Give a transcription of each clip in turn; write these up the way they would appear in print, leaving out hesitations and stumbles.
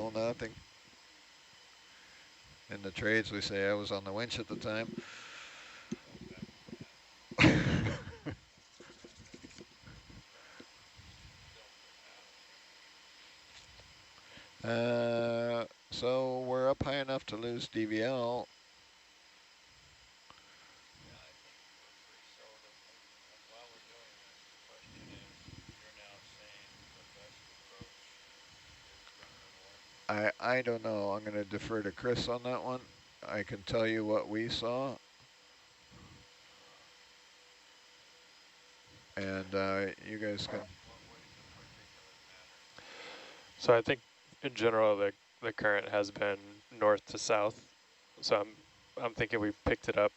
know nothing. In the trades, we say I was on the winch at the time. So we're up high enough to lose DVL. I don't know. I'm going to defer to Chris on that one. I can tell you what we saw. And you guys can. So I think in general the current has been north to south. So I'm thinking we picked it up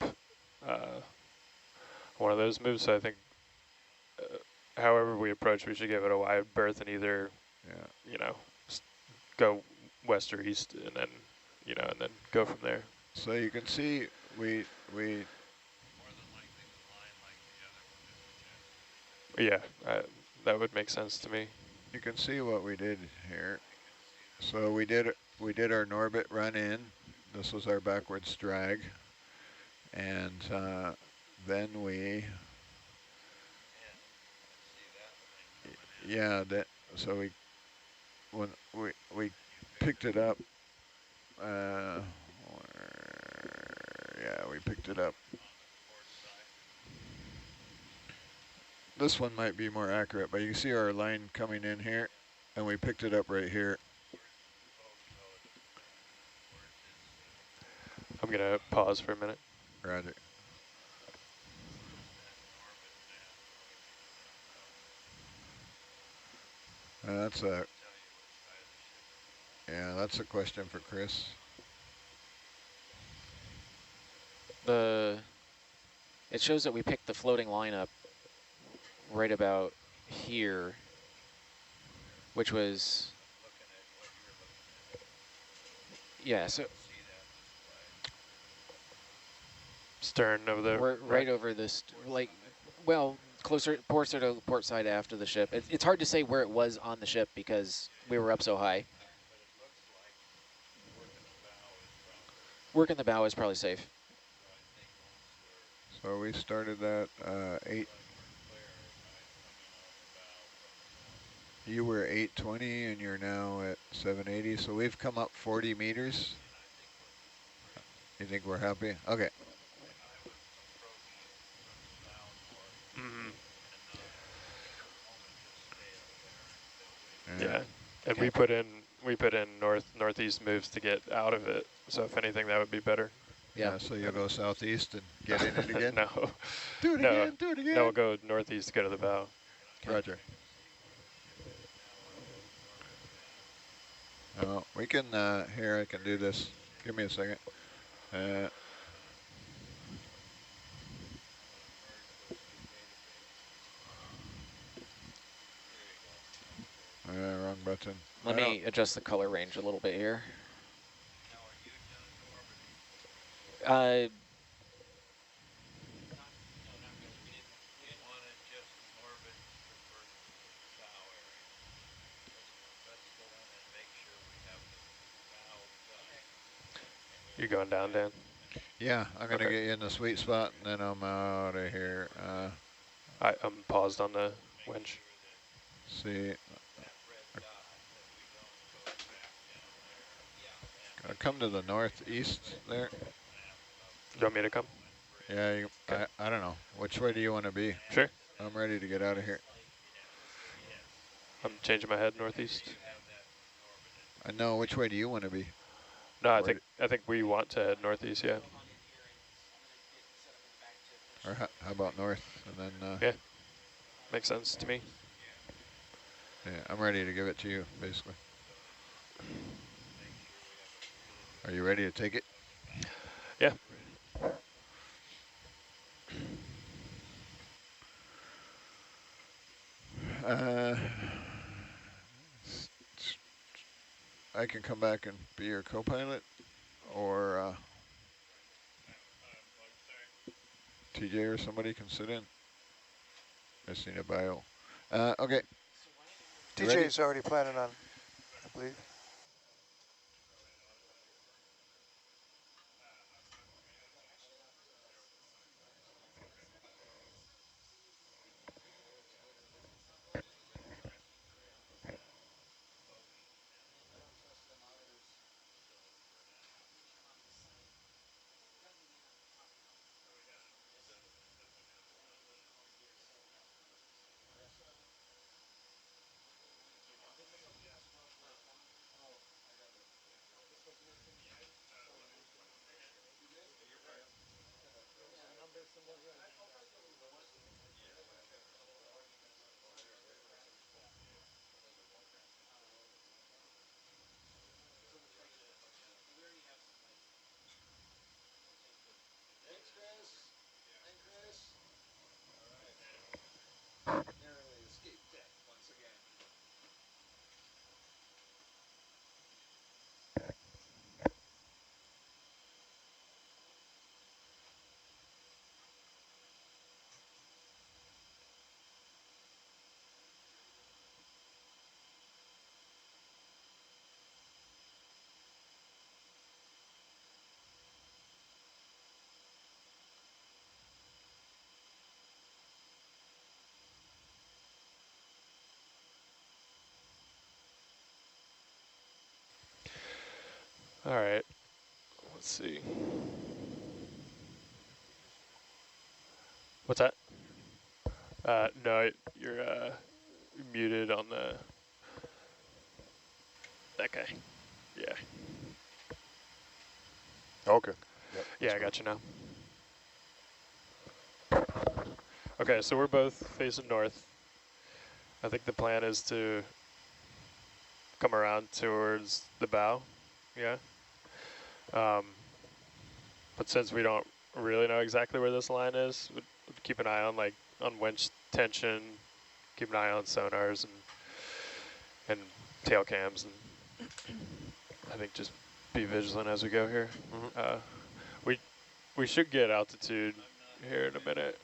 one of those moves. So I think however we approach, we should give it a wide berth and either go west or east, and then and then go from there. So you can see we Yeah, that would make sense to me. you can see what we did here. So we did our NORBIT run in. This was our backwards drag, and then we so we picked it up. We picked it up. This one might be more accurate, but you can see our line coming in here, and we picked it up right here. I'm gonna pause for a minute. Roger. That's a question for Chris. It shows that we picked the floating line up right about here, which was, yeah, so stern of the right over this, like, well, closer to the port side after the ship. It's hard to say where it was on the ship because we were up so high. Working the bow is probably safe. So we started at 8. You were 820 and you're now at 780. So we've come up 40 meters. You think we're happy? Okay. Mm-hmm. Yeah, and we put in northeast moves to get out of it. So if anything, that would be better. Yeah, so you'll go southeast and get in it again? No. Do it again, do it again. No, we'll go northeast to go to the bow. Okay. Roger. We can, here, I can do this. Give me a second. Wrong button. Let me adjust the color range a little bit here. You're going down, Dan? Yeah, I'm going to get you in the sweet spot, and then I'm out of here. I'm paused on the winch. See. I'll come to the northeast there. You want me to come? Yeah, I don't know. Which way do you want to be? Sure. I'm ready to get out of here. I'm changing my head northeast. I know. Which way do you want to be? No, I think we want to head northeast, yeah. Or how about north? And then yeah, makes sense to me. Yeah, I'm ready to give it to you, basically. Are you ready to take it? Yeah. I can come back and be your co-pilot, or TJ or somebody can sit in. Missing a bio. Okay. TJ's already planning on, I believe. All right. Let's see. What's that? No, you're muted on the that guy. Yeah. Okay. Yep. Yeah, I got you now. Okay, so we're both facing north. I think the plan is to come around towards the bow. Yeah. But since we don't really know exactly where this line is, we'd keep an eye on on winch tension, keep an eye on sonars and tail cams, and I think just be vigilant as we go here. Mm-hmm. We should get altitude here in a minute.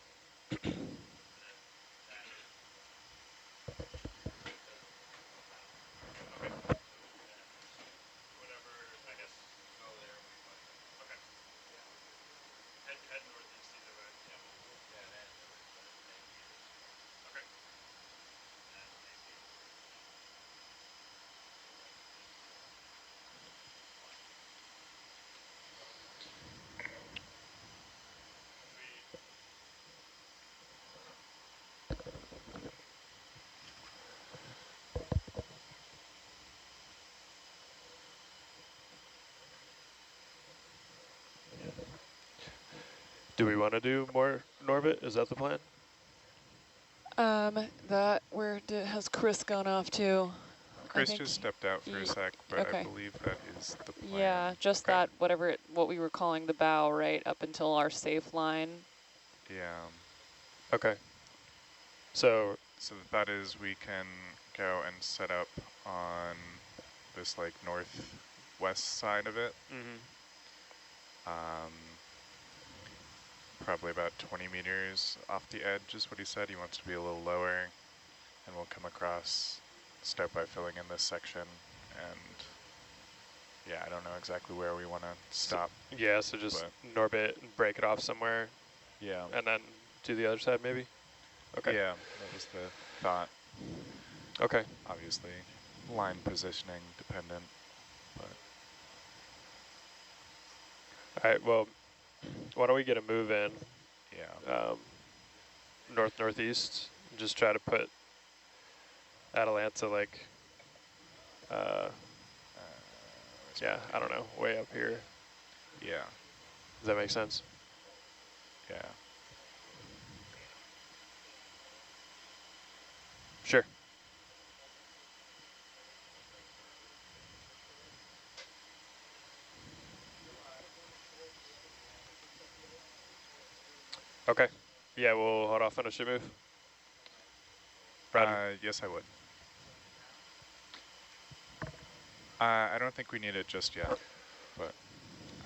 Do we want to do more Norbit? Is that the plan? Has Chris gone off to? Chris just stepped out for a sec, but okay. I believe that is the plan. Yeah, just okay. that, what we were calling the bow, right, up until our safe line. Yeah. Okay. So that is, we can go and set up on this like northwest side of it. Probably about 20 meters off the edge is what he said. He wants to be a little lower, and we'll come across, start by filling in this section, and yeah, I don't know exactly where we want to stop. Yeah, so just Norbit and break it off somewhere. Yeah. And then do the other side maybe? Okay. Yeah, that was the thought. Okay. Obviously, line positioning dependent, but. All right, well, why don't we get a move in? Yeah. North-northeast, and just try to put Atalanta yeah, I don't know, way up here. Yeah. Does that make sense? Yeah. Sure. Okay. Yeah, we'll hold off on a ship move. Yes, I would. I don't think we need it just yet, but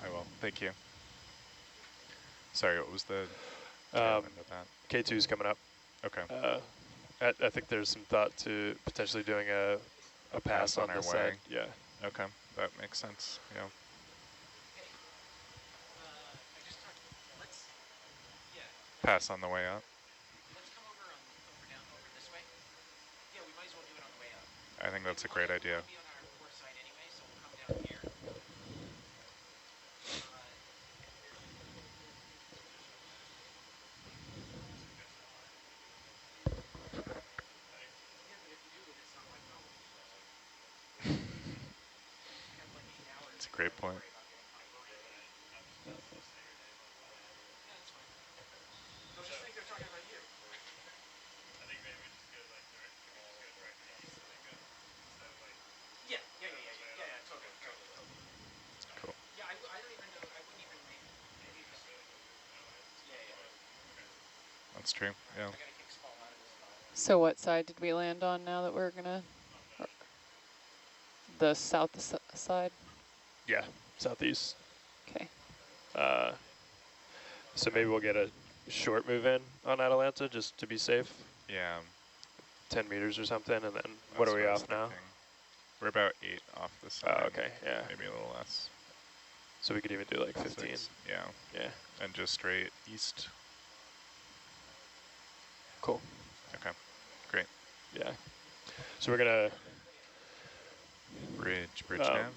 I will. Thank you. Sorry, what was the tail end of that? K2's coming up. Okay. I think there's some thought to potentially doing a pass on our this way. side. Yeah. Okay, that makes sense. Yeah. Pass on the way up. Let's come over this way. Yeah, we might as well do it on the way up. I think that's a great idea. We'll be on our port side anyway, so we'll come down here. That's a great point. Cool. Yeah, I don't even know. I wouldn't even maybe just. That's true. Yeah. So what side did we land on now that we're gonna? The south side. Yeah, southeast. Okay. So maybe we'll get a short move in on Atalanta just to be safe. Yeah. 10 meters or something, and then what are we off now? We're about 8 off the side. Oh, okay, yeah. Maybe a little less. So we could even do like 15. 6, yeah. Yeah. And just straight east. Cool. Okay, great. Yeah. So we're gonna bridge nav.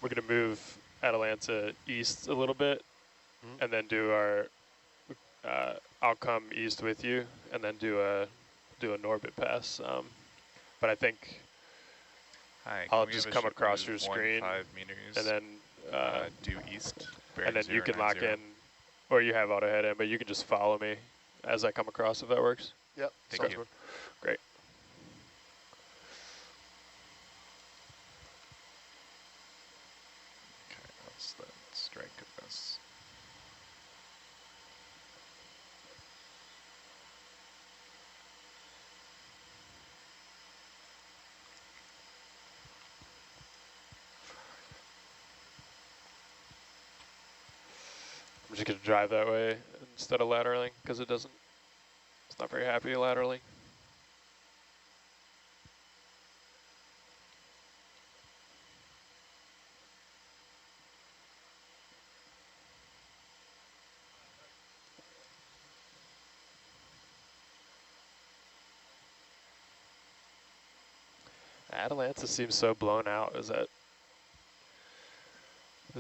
we're gonna move Atalanta east a little bit, and then do our. I'll come east with you, and then do a NORBIT pass. But I think Hi, I'll can we just have a come ship across move your screen, 5 meters, and then due east, and then you can lock 090. in, or you have auto head in, but you can just follow me as I come across if that works. Yep, Thank sounds you. good. Great. Okay, what's the strike of this? I'm just gonna drive that way instead of lateraling because it's not very happy lateraling. Atalanta seems so blown out. Is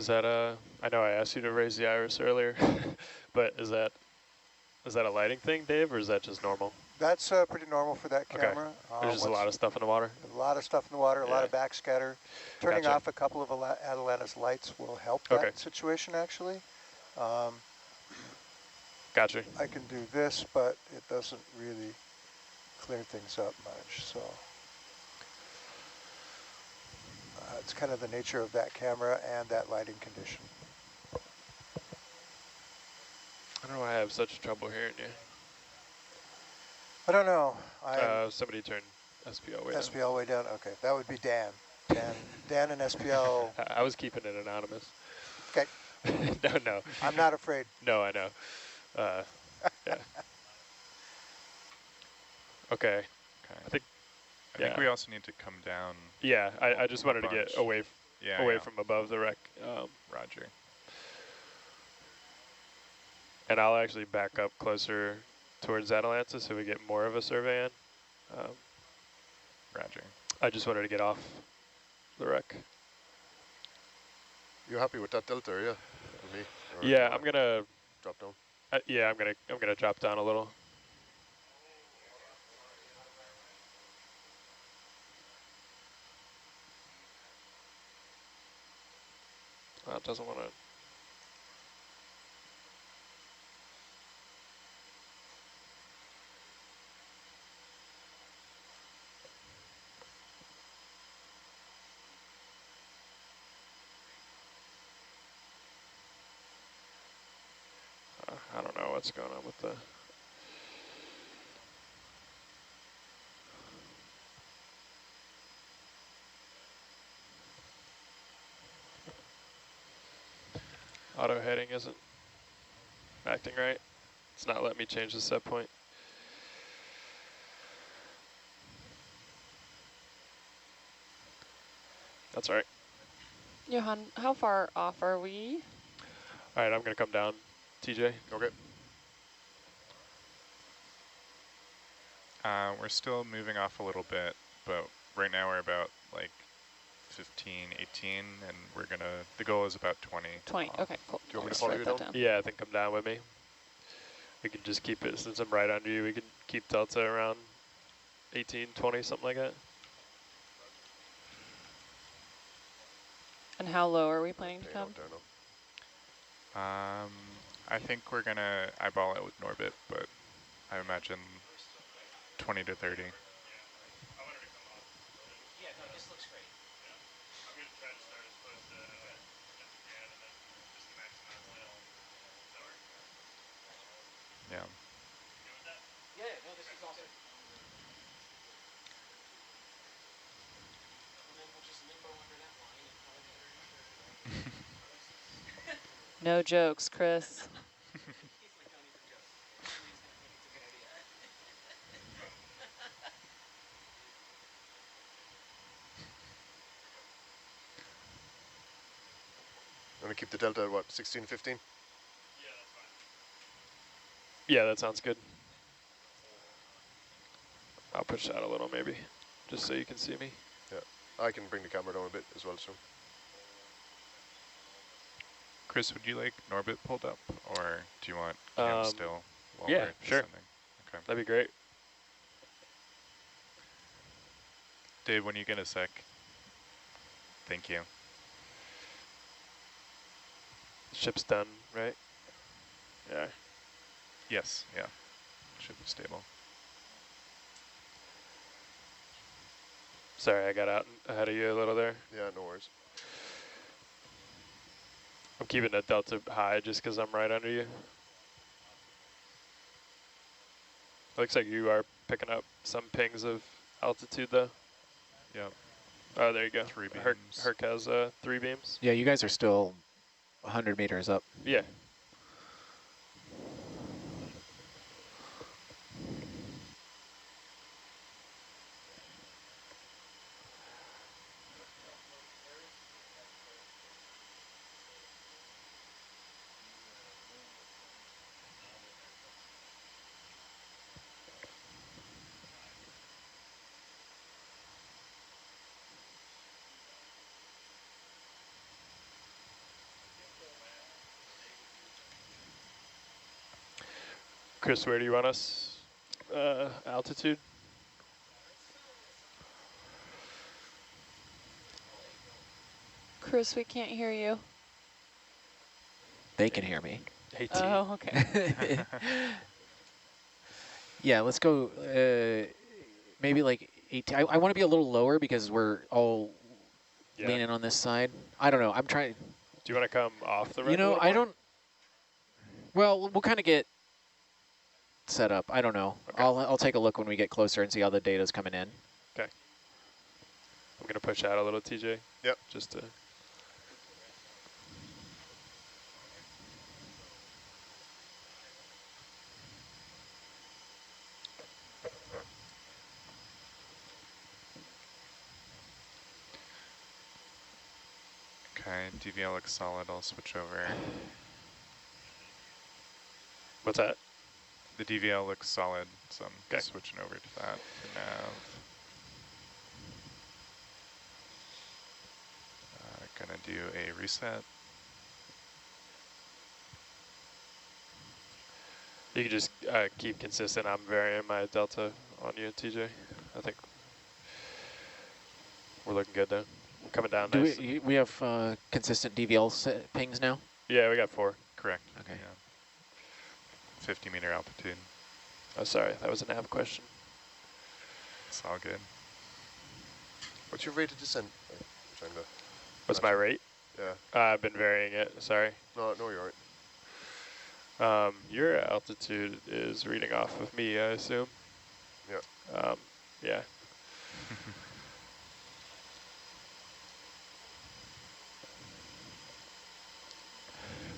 that I know I asked you to raise the iris earlier, but is that a lighting thing, Dave, or is that just normal? That's pretty normal for that Okay. camera. There's just a lot of stuff in the water. A lot of stuff in the water, a lot of backscatter. Turning Gotcha. off a couple of Atalanta's lights will help Okay. that situation, actually. Gotcha. I can do this, but it doesn't really clear things up much. So it's kind of the nature of that camera and that lighting condition. I don't know why I have such trouble hearing you. I don't know. Somebody turn SPL way down. SPL way down. Okay, that would be Dan. Dan and SPL. I was keeping it anonymous. Okay. No. I'm not afraid. No, I know. Yeah. Okay. Okay. I think we also need to come down. Yeah, I just wanted to get away from above the wreck. Roger. And I'll actually back up closer towards Atalanta so we get more of a survey in. Roger. I just wanted to get off the wreck. You happy with that delta area for me? Or Yeah, I'm gonna drop down. yeah, I'm gonna drop down a little. It doesn't want to. I don't know what's going on with the. Auto heading isn't acting right. It's not letting me change the set point. That's all right. Johan, how far off are we? All right, I'm gonna come down, TJ. Okay. We're still moving off a little bit, but right now we're about like 15, 18, and we're gonna, the goal is about 20. 20, okay, cool. Do you want me to Just follow write you that down? Yeah, I think come down with me. We can just keep it, since I'm right under you, we can keep delta around 18, 20, something like that. And how low are we planning to Okay, come? not there, no. I think we're gonna eyeball it with NORBIT, but I imagine 20 to 30. Yeah, no, this looks great. I'm going to try to start as close to as we can, and then just maximize sail. Yeah. Yeah, no, this is awesome. And then we'll just limbo under that line and call it No jokes, Chris. I'm going to keep the delta at what, 16, 15? Yeah, that sounds good. I'll push that a little maybe, just so you can see me. Yeah, I can bring the camera down a bit as well, so. Chris, would you like Norbit pulled up, or do you want cam still while yeah, we're sure. descending? Okay. That'd be great. Dave, when you get a sec. Thank you. Ship's done, right? Yeah. Yes, yeah. Should be stable. Sorry, I got out ahead of you a little there. Yeah, no worries. I'm keeping the delta high just because I'm right under you. Looks like you are picking up some pings of altitude though. Yep. Oh, there you go. 3 beams. Herc has 3 beams. Yeah, you guys are still 100 meters up. Yeah. Chris, where do you want us? Altitude? Chris, we can't hear you. They can hear me. 18. Oh, okay. Yeah, let's go maybe like 18. I want to be a little lower because we're all Yeah. leaning on this side. I don't know. I'm trying. Do you want to come off the right? You know, I don't. Well, we'll kind of get set up. I don't know. Okay. I'll take a look when we get closer and see how the data's coming in. Okay. I'm gonna push out a little, TJ. Yep. Just to. Okay, DVL looks solid. I'll switch over. What's that? The DVL looks solid, so I'm Okay. switching over to that for nav. Gonna do a reset. You can just keep consistent. I'm varying my delta on you, TJ. I think we're looking good though. We're coming down Do nice. we have consistent DVL pings now? Yeah, we got 4. Correct. Okay. Yeah. 50 meter altitude. Oh, sorry, that was a nav question. It's all good. What's your rate of descent? Trying to What's my rate? Yeah. I've been varying it. Sorry. No, you're all right. Your altitude is reading off of me, I assume. Yeah. Yeah.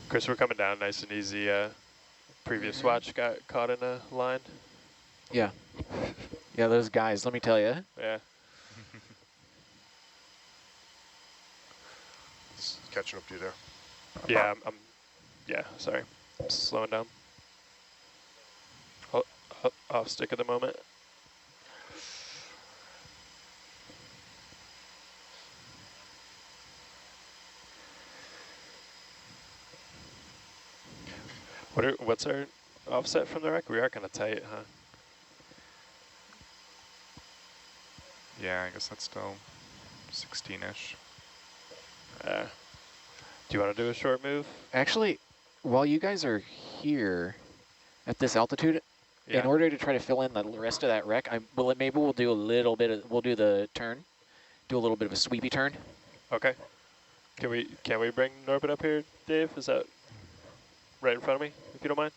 Chris, we're coming down nice and easy. Previous watch got caught in a line. Yeah. Yeah, those guys, let me tell you. Yeah. It's catching up to you there. Yeah, yeah, sorry. I'm slowing down. Off stick at the moment. What's our offset from the wreck? We are kind of tight, huh? Yeah, I guess that's still 16-ish. Do you want to do a short move? Actually, while you guys are here at this altitude, Yeah. in order to try to fill in the rest of that wreck, maybe we'll do a little bit of, we'll do the turn, do a little bit of a sweepy turn. Okay. Can we bring Norbit up here, Dave? Is that right in front of me, if you don't mind?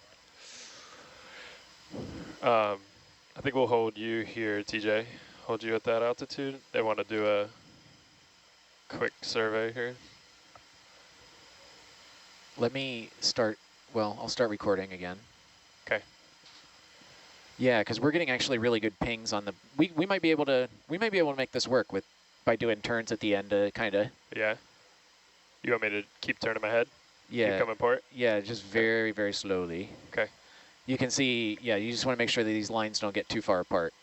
I think we'll hold you here, TJ. Hold you at that altitude. They want to do a quick survey here. Let me start, well, I'll start recording again. Okay. Yeah, because we're getting actually really good pings on the, we might be able to make this work by doing turns at the end to kind of. Yeah. You want me to keep turning my head? Yeah. Keep coming port? Yeah, just very, very slowly. Okay. You can see, yeah, you just want to make sure that these lines don't get too far apart.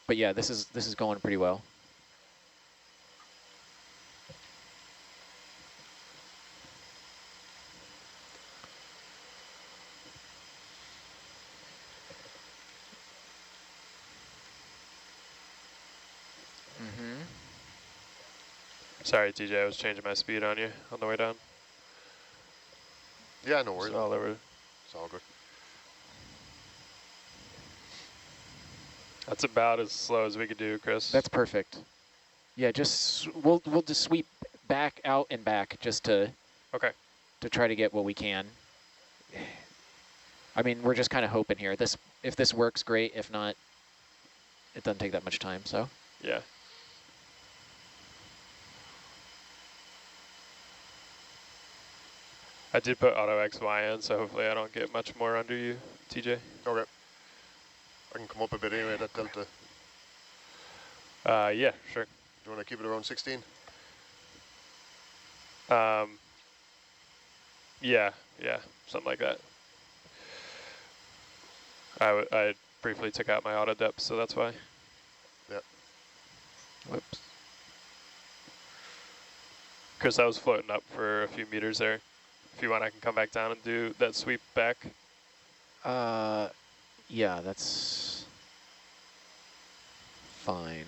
But yeah, this is going pretty well. Mm-hmm. Sorry, TJ, I was changing my speed on you on the way down. Yeah, no worries. It's all over. It's all good. That's about as slow as we could do, Chris. That's perfect. Yeah, we'll just sweep back, out, and back just to okay. try to get what we can. I mean, we're just kind of hoping here. If this works, great. If not, it doesn't take that much time. So Yeah. I did put auto XY in, so hopefully I don't get much more under you, TJ. Okay. I can come up a bit anyway, that delta. Yeah, sure. Do you want to keep it around 16? Yeah, something like that. I briefly took out my auto depth, so that's why. Yep. whoops. Chris, I was floating up for a few meters there. If you want, I can come back down and do that sweep back. Yeah, that's fine.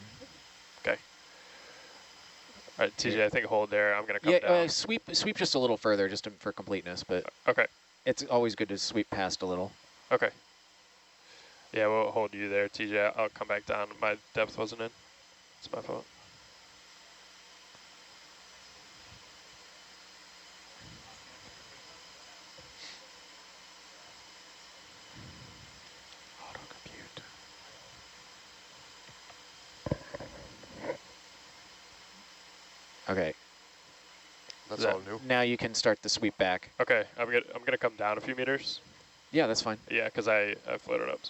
Okay. All right, TJ, I think hold there. I'm going to come Yeah, down. sweep just a little further, just for completeness. But Okay. it's always good to sweep past a little. Okay. Yeah, we'll hold you there, TJ. I'll come back down. My depth wasn't in. It's my fault. Auto-compute. Okay. That's all new. Now you can start the sweep back. Okay, I'm gonna come down a few meters. Yeah, that's fine. Yeah, because I floated up.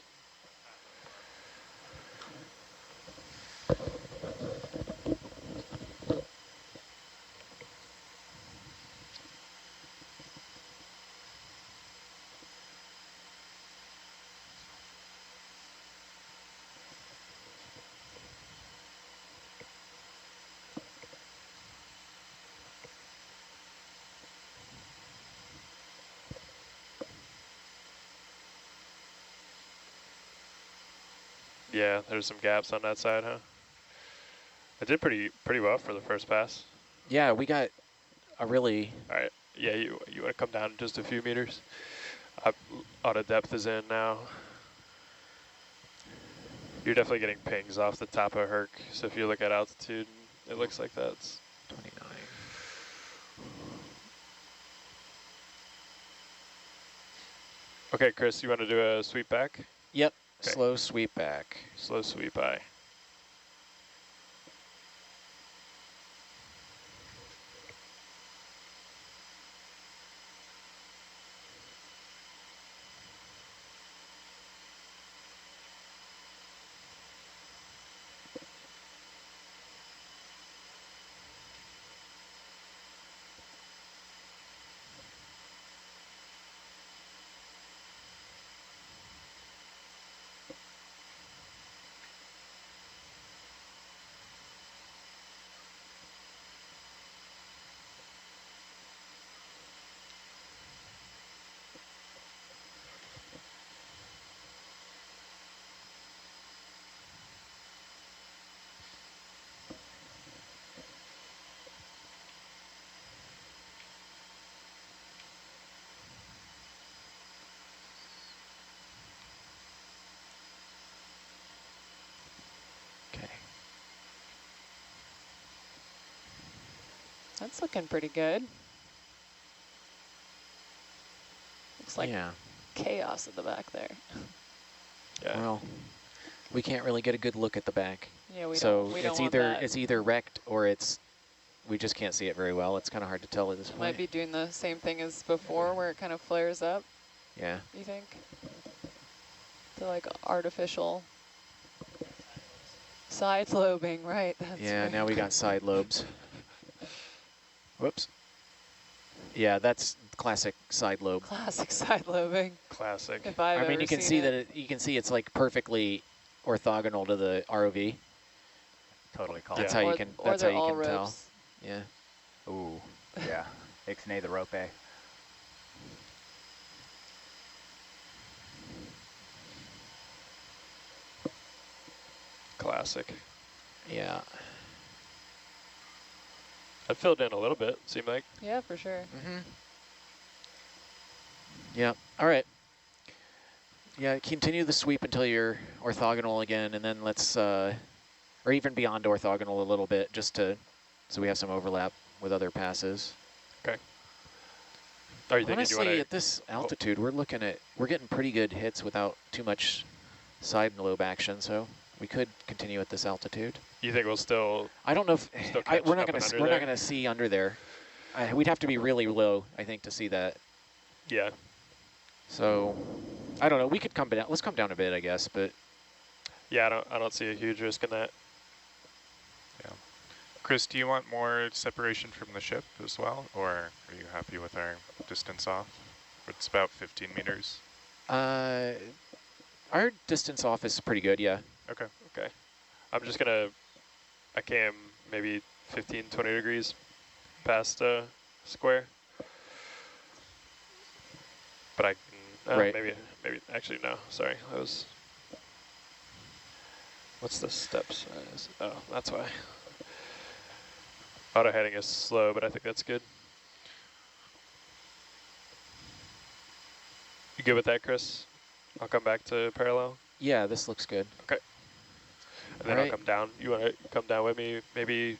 Yeah, there's some gaps on that side, huh? I did pretty well for the first pass. Yeah, we got a really... All right. Yeah, you want to come down just a few meters? Auto depth is in now. You're definitely getting pings off the top of Herc. So if you look at altitude, it looks like that's 29. okay. Chris, you want to do a sweep back? Yep. Okay. Slow sweep back. Slow sweep by. Okay. That's looking pretty good. Looks like yeah. chaos at the back there. Yeah. Well, we can't really get a good look at the back. Yeah, we so don't. We it's don't want either that. it's either wrecked or we just can't see it very well. It's kind of hard to tell at this point. Might be doing the same thing as before, where it kind of flares up. Yeah. You think? The like artificial side lobing, right? That's Yeah. right. Now we got side lobes. Whoops. Yeah, that's classic side lobe. Classic side lobing. Classic. If I've I mean, ever you can seen see it. that you can see it's like perfectly orthogonal to the ROV. Totally called. That's Yeah. how Or- you can. or That's how they're all you can tell. ropes. Yeah. Ooh, yeah. Ixnay the rope. Classic. Yeah. I filled in a little bit, seemed like. Yeah, for sure. Mm-hmm. Yeah. All right. Yeah, continue the sweep until you're orthogonal again, and then let's, or even beyond orthogonal a little bit, just to, so we have some overlap with other passes. Okay. Are you thinking you Honestly, want at this altitude, we're getting pretty good hits without too much side lobe action, so we could continue at this altitude. You think we'll still? I don't know if we're not gonna gonna see under there. We'd have to be really low, I think, to see that. Yeah. So, I don't know. We could come down. Let's come down a bit, I guess. But Yeah, I don't see a huge risk in that. Yeah. Chris, do you want more separation from the ship as well, or are you happy with our distance off? It's about 15 meters. our distance off is pretty good. Yeah. Okay. Okay. I'm just gonna. I came maybe 15, 20 degrees past square. But I can, Right. maybe, actually no, sorry, that was, what's the step size? Oh, that's why. Auto heading is slow, but I think that's good. You good with that, Chris? I'll come back to parallel. Yeah, this looks good. Okay. And then I'll come down. You want to come down with me? Maybe,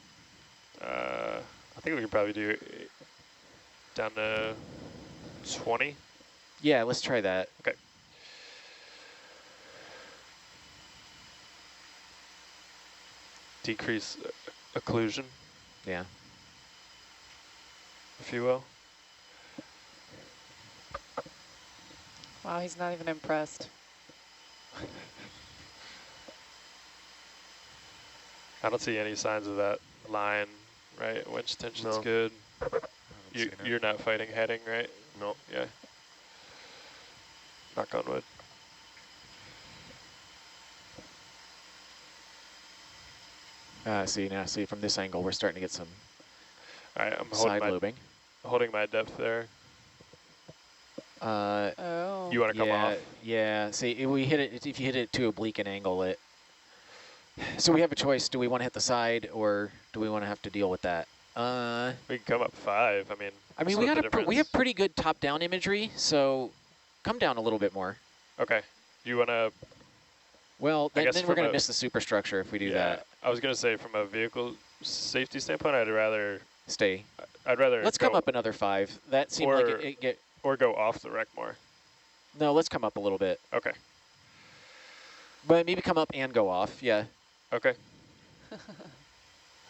I think we can probably do down to 20. Yeah, let's try that. Okay. Decrease occlusion, Yeah. if you will. Wow, he's not even impressed. I don't see any signs of that line, right? Winch tension's No. good. Seen it. You're not fighting heading, right? No. Yeah. Knock on wood. See from this angle, we're starting to get some All right, I'm side lobing. holding my depth there. Oh. You want to come off? Yeah. See, if you hit it too oblique an angle, it. So we have a choice. Do we want to hit the side, or do we want to have to deal with that? We can come up 5. I mean, we have pretty good top-down imagery, so come down a little bit more. Okay. You want to? Well, then we're from going to a- miss the superstructure if we do that. I was gonna say from a vehicle safety standpoint, I'd rather Stay. Let's come up another 5. That seemed like it get. or go off the wreck more. No, let's come up a little bit. Okay. But maybe come up and go off. Yeah. Okay.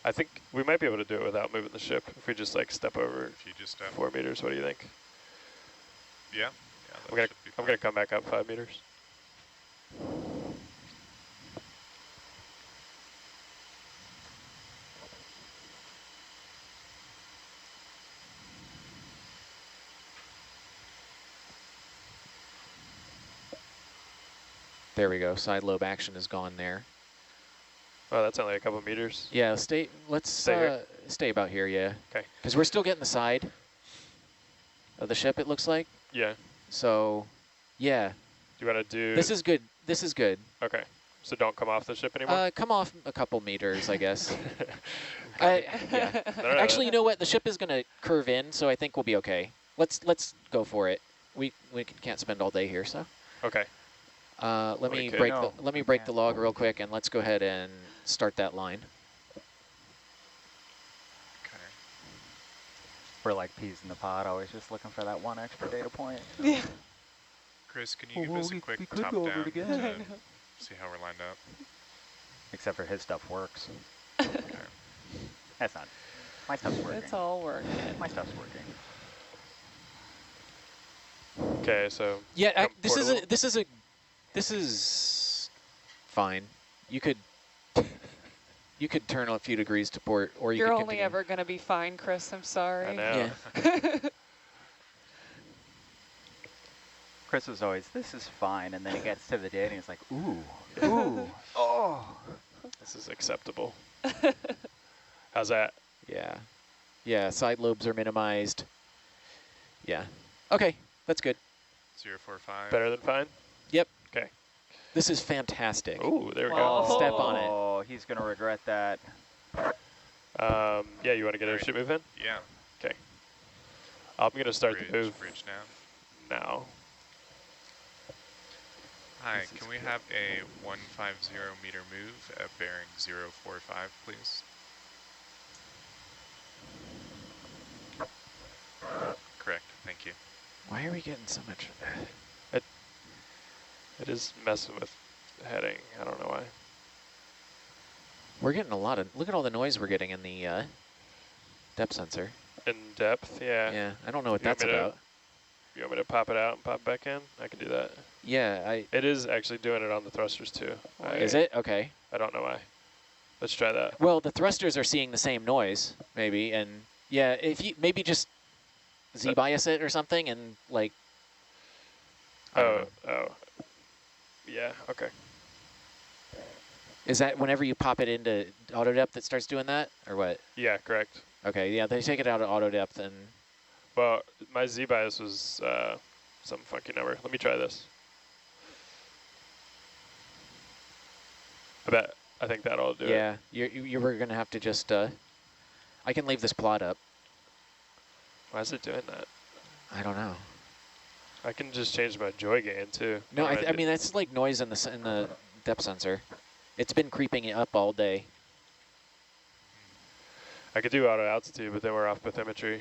I think we might be able to do it without moving the ship if we just like step over If you just 4 meters. What do you think? yeah, I'm gonna come back up 5 meters. There we go. Side lobe action is gone there. Oh, that's only a couple meters. Yeah, let's Stay here? stay about here, yeah. Okay. Because we're still getting the side of the ship, it looks like. Yeah. So, yeah. Do you want to do? This is good. This is good. Okay. So don't come off the ship anymore. Come off a couple meters, I guess. Okay. Yeah. No, Actually, you know what? The ship is going to curve in, so I think we'll be okay. Let's go for it. We can't spend all day here, so. Okay. Let me Okay. break the log real quick, and let's go ahead and start that line. Okay. We're like peas in the pod, always just looking for that one extra data point. Yeah. Chris, can you give us a quick top down to see how we're lined up? Except for his stuff works. Okay. That's not. My stuff's working. It's all working. My stuff's working. Okay. So. Yeah, come portable. this is fine. You could turn a few degrees to port, or You're could only continue. ever going to be fine, Chris. I'm sorry. I know. Yeah. Chris was always, this is fine, and then he gets to the data and he's like, ooh, ooh, oh. This is acceptable. How's that? Yeah. Yeah, side lobes are minimized. Yeah. Okay, that's good. 045. Better than fine? Yep. Okay. This is fantastic. Ooh, there we Wow. go. Step on it. Oh, he's going to regret that. Yeah, you want to get a Alright. ship move in? Yeah. Okay. I'm going to start the move Bridge now. now. Hi, can we have a 150 meter move at bearing 045, please? Correct, thank you. Why are we getting so much? It is messing with heading. I don't know why. We're getting a lot of, look at all the noise we're getting in the depth sensor. In depth, yeah. Yeah, I don't know what You want that's me to- about. You want me to pop it out and pop it back in? I can do that. Yeah, It is actually doing it on the thrusters too. is it? Okay. I don't know why. Let's try that. Well, the thrusters are seeing the same noise, maybe, and yeah, if you maybe just Z-bias it or something, and like. I don't know. Yeah, okay. Is that whenever you pop it into auto depth, it starts doing that, or what? Yeah, correct. Okay, yeah, they take it out of auto depth, and Well, my Z-bias was some funky number. Let me try this. I think that'll do it. yeah, you were gonna have to just. I can leave this plot up. Why is it doing that? I don't know. I can just change my joy gain too. No, I mean that's like noise in the depth sensor. It's been creeping it up all day. I could do auto altitude, but then we're off bathymetry.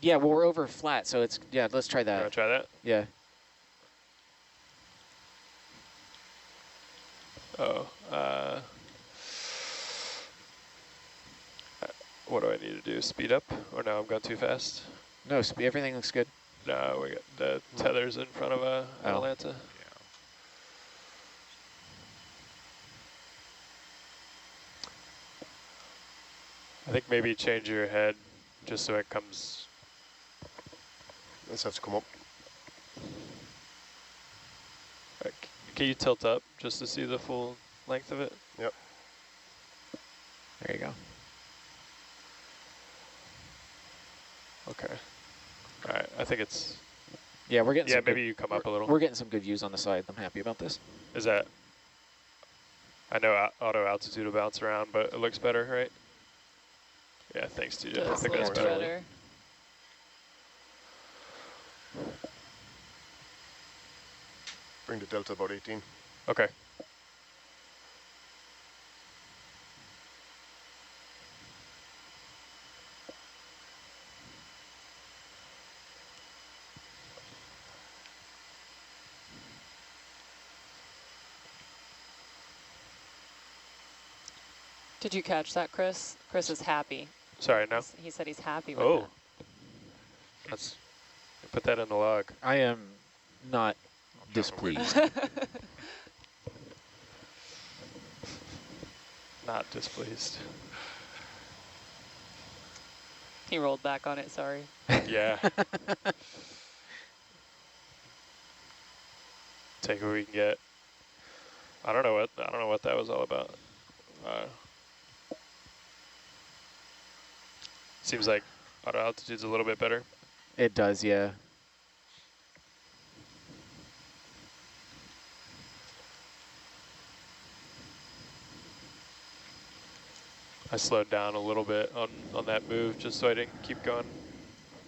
Yeah, well we're over flat, so it's let's try You that. want to try that? Yeah. Oh, what do I need to do? Speed up? Or no, I'm going too fast? No, everything looks good. No, we got the tethers in front of Atalanta. Yeah. I think maybe change your head just so it comes. This has to come up. Can you tilt up just to see the full length of it? Yep. There you go. Okay. All right, I think it's. Yeah, we're getting. Yeah, some maybe good, you come up a little. We're getting some good views on the side. I'm happy about this. Is that? I know auto altitude will bounce around, but it looks better, right? Yeah, thanks, TJ. I Does think look that's better. better. Bring the delta about 18. Okay. Did you catch that, Chris? Chris is happy. Sorry, no. He said he's happy with Oh. Let's put that in the log. I am not displeased. it. Not displeased. He rolled back on it, sorry. Yeah. Take what we can get. I don't know what that was all about. Seems like auto altitude's a little bit better. It does, yeah. I slowed down a little bit on that move just so I didn't keep going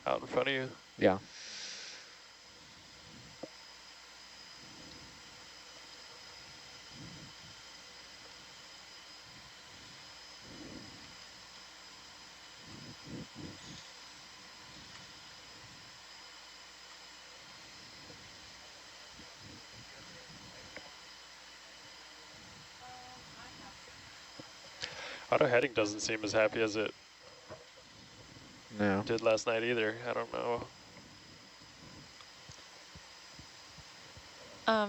out in front of you. Yeah. Auto heading doesn't seem as happy as it No. did last night either. I don't know.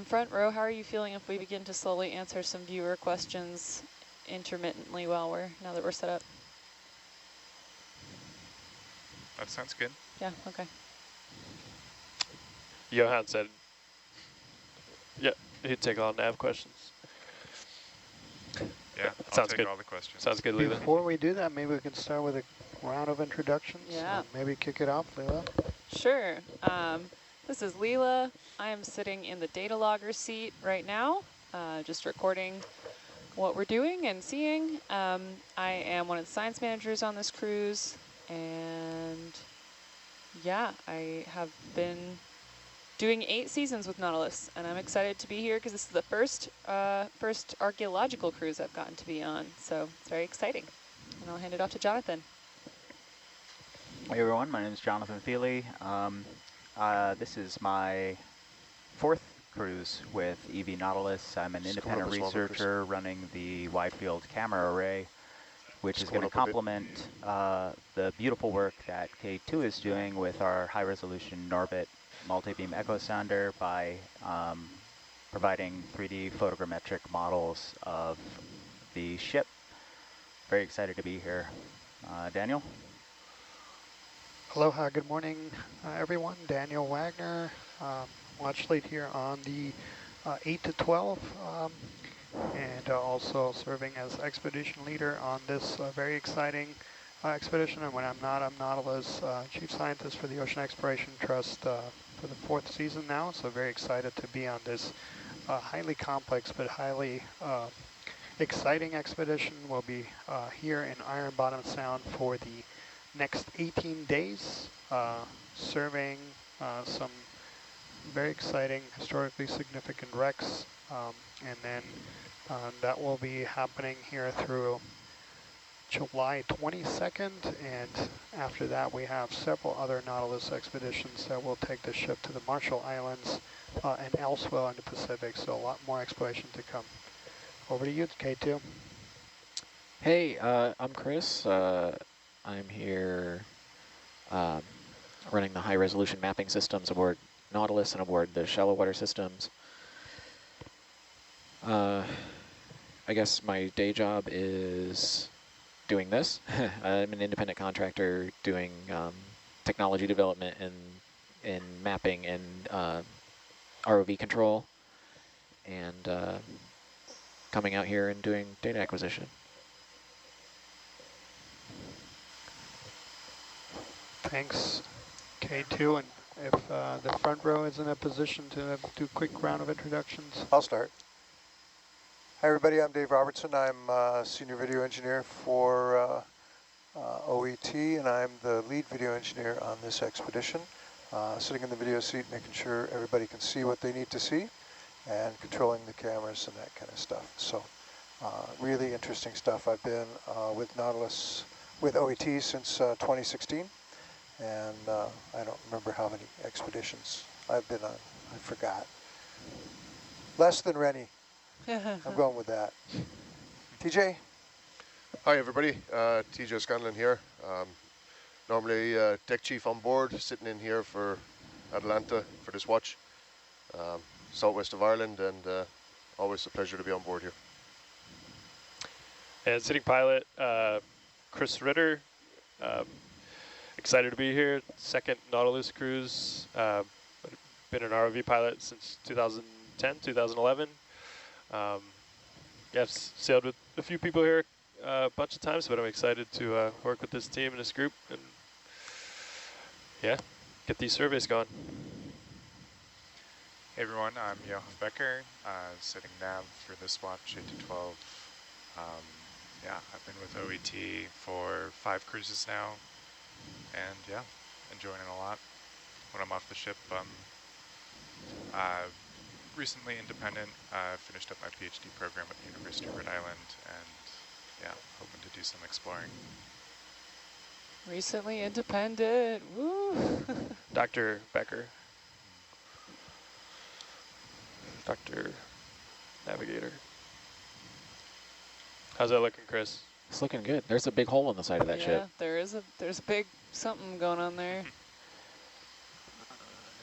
Front row, how are you feeling if we begin to slowly answer some viewer questions intermittently now that we're set up? That sounds good. Yeah, okay. Johan said, yeah, he'd take all nav questions. Yeah, I'll Sounds take good. all the questions. Sounds good, Lila. Before we do that, maybe we can start with a round of introductions. Yeah. Maybe kick it off, Lila. Sure. This is Lila. I am sitting in the data logger seat right now, just recording what we're doing and seeing. I am one of the science managers on this cruise, and yeah, I have been doing 8 seasons with Nautilus, and I'm excited to be here because this is the first archaeological cruise I've gotten to be on, so it's very exciting. And I'll hand it off to Jonathan. Hey everyone, my name is Jonathan Feely. This is my 4th cruise with EV Nautilus. I'm an independent researcher running the wide field camera array, which is going to complement the beautiful work that K2 is doing with our high resolution NORBIT multi-beam echo sounder by providing 3D photogrammetric models of the ship. Very excited to be here. Daniel? Aloha, good morning, everyone. Daniel Wagner, watch lead here on the 8 to 12, and also serving as expedition leader on this very exciting expedition. And when I'm not, I'm Nautilus Chief Scientist for the Ocean Exploration Trust for the 4th season now. So very excited to be on this highly complex but highly exciting expedition. We'll be here in Iron Bottom Sound for the next 18 days, surveying some very exciting, historically significant wrecks, and then that will be happening here through July 22nd, and after that we have several other Nautilus expeditions that will take the ship to the Marshall Islands and elsewhere in the Pacific, so a lot more exploration to come. Over to you, K2. Hey, I'm Chris. I'm here running the high resolution mapping systems aboard Nautilus and aboard the shallow water systems. I guess my day job is doing this. I'm an independent contractor doing technology development in mapping and ROV control, and coming out here and doing data acquisition. Thanks, K2, and if the front row is in a position to do a quick round of introductions. I'll start. Hi everybody, I'm Dave Robertson. I'm Senior Video Engineer for OET, and I'm the lead video engineer on this expedition. Sitting in the video seat, making sure everybody can see what they need to see, and controlling the cameras and that kind of stuff. So really interesting stuff. I've been with Nautilus, with OET since 2016, and I don't remember how many expeditions I've been on. I forgot. Less than Rennie. I'm going with that. TJ? Hi everybody, TJ Scanlon here. Normally deck chief on board, sitting in here for Atalanta for this watch. Southwest of Ireland, and always a pleasure to be on board here. And sitting pilot, Chris Ritter. Excited to be here. 2nd Nautilus cruise. Been an ROV pilot since 2010, 2011. Yeah, I've sailed with a few people here a bunch of times, but I'm excited to work with this team and this group, and yeah, get these surveys going. Hey everyone, I'm Johan Becker, sitting nav for this watch, 8 to 12. Yeah, I've been with OET for 5 cruises now, and yeah, enjoying it a lot. When I'm off the ship, recently independent, finished up my PhD program at the University of Rhode Island, and yeah, hoping to do some exploring. Recently independent, woo! Dr. Becker. Dr. Navigator. How's that looking, Chris? It's looking good. There's a big hole on the side of that ship. Yeah, there's a big something going on there.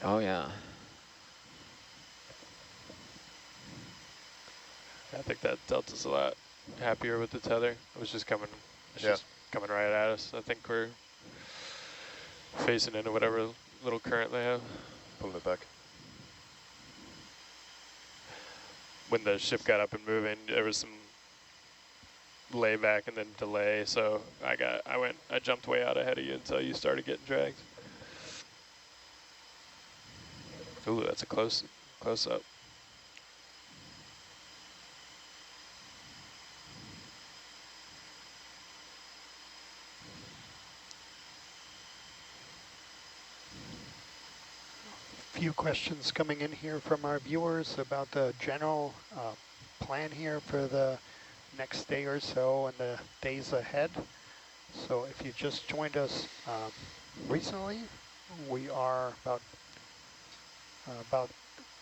Oh yeah. I think that Delta's a lot happier with the tether. It was just coming, just coming right at us. I think we're facing into whatever little current they have. Pulling it back. When the ship got up and moving, there was some layback and then delay. So I jumped way out ahead of you until you started getting dragged. Ooh, that's a close up. few questions coming in here from our viewers about the general plan here for the next day or so and the days ahead. So if you just joined us recently, we are about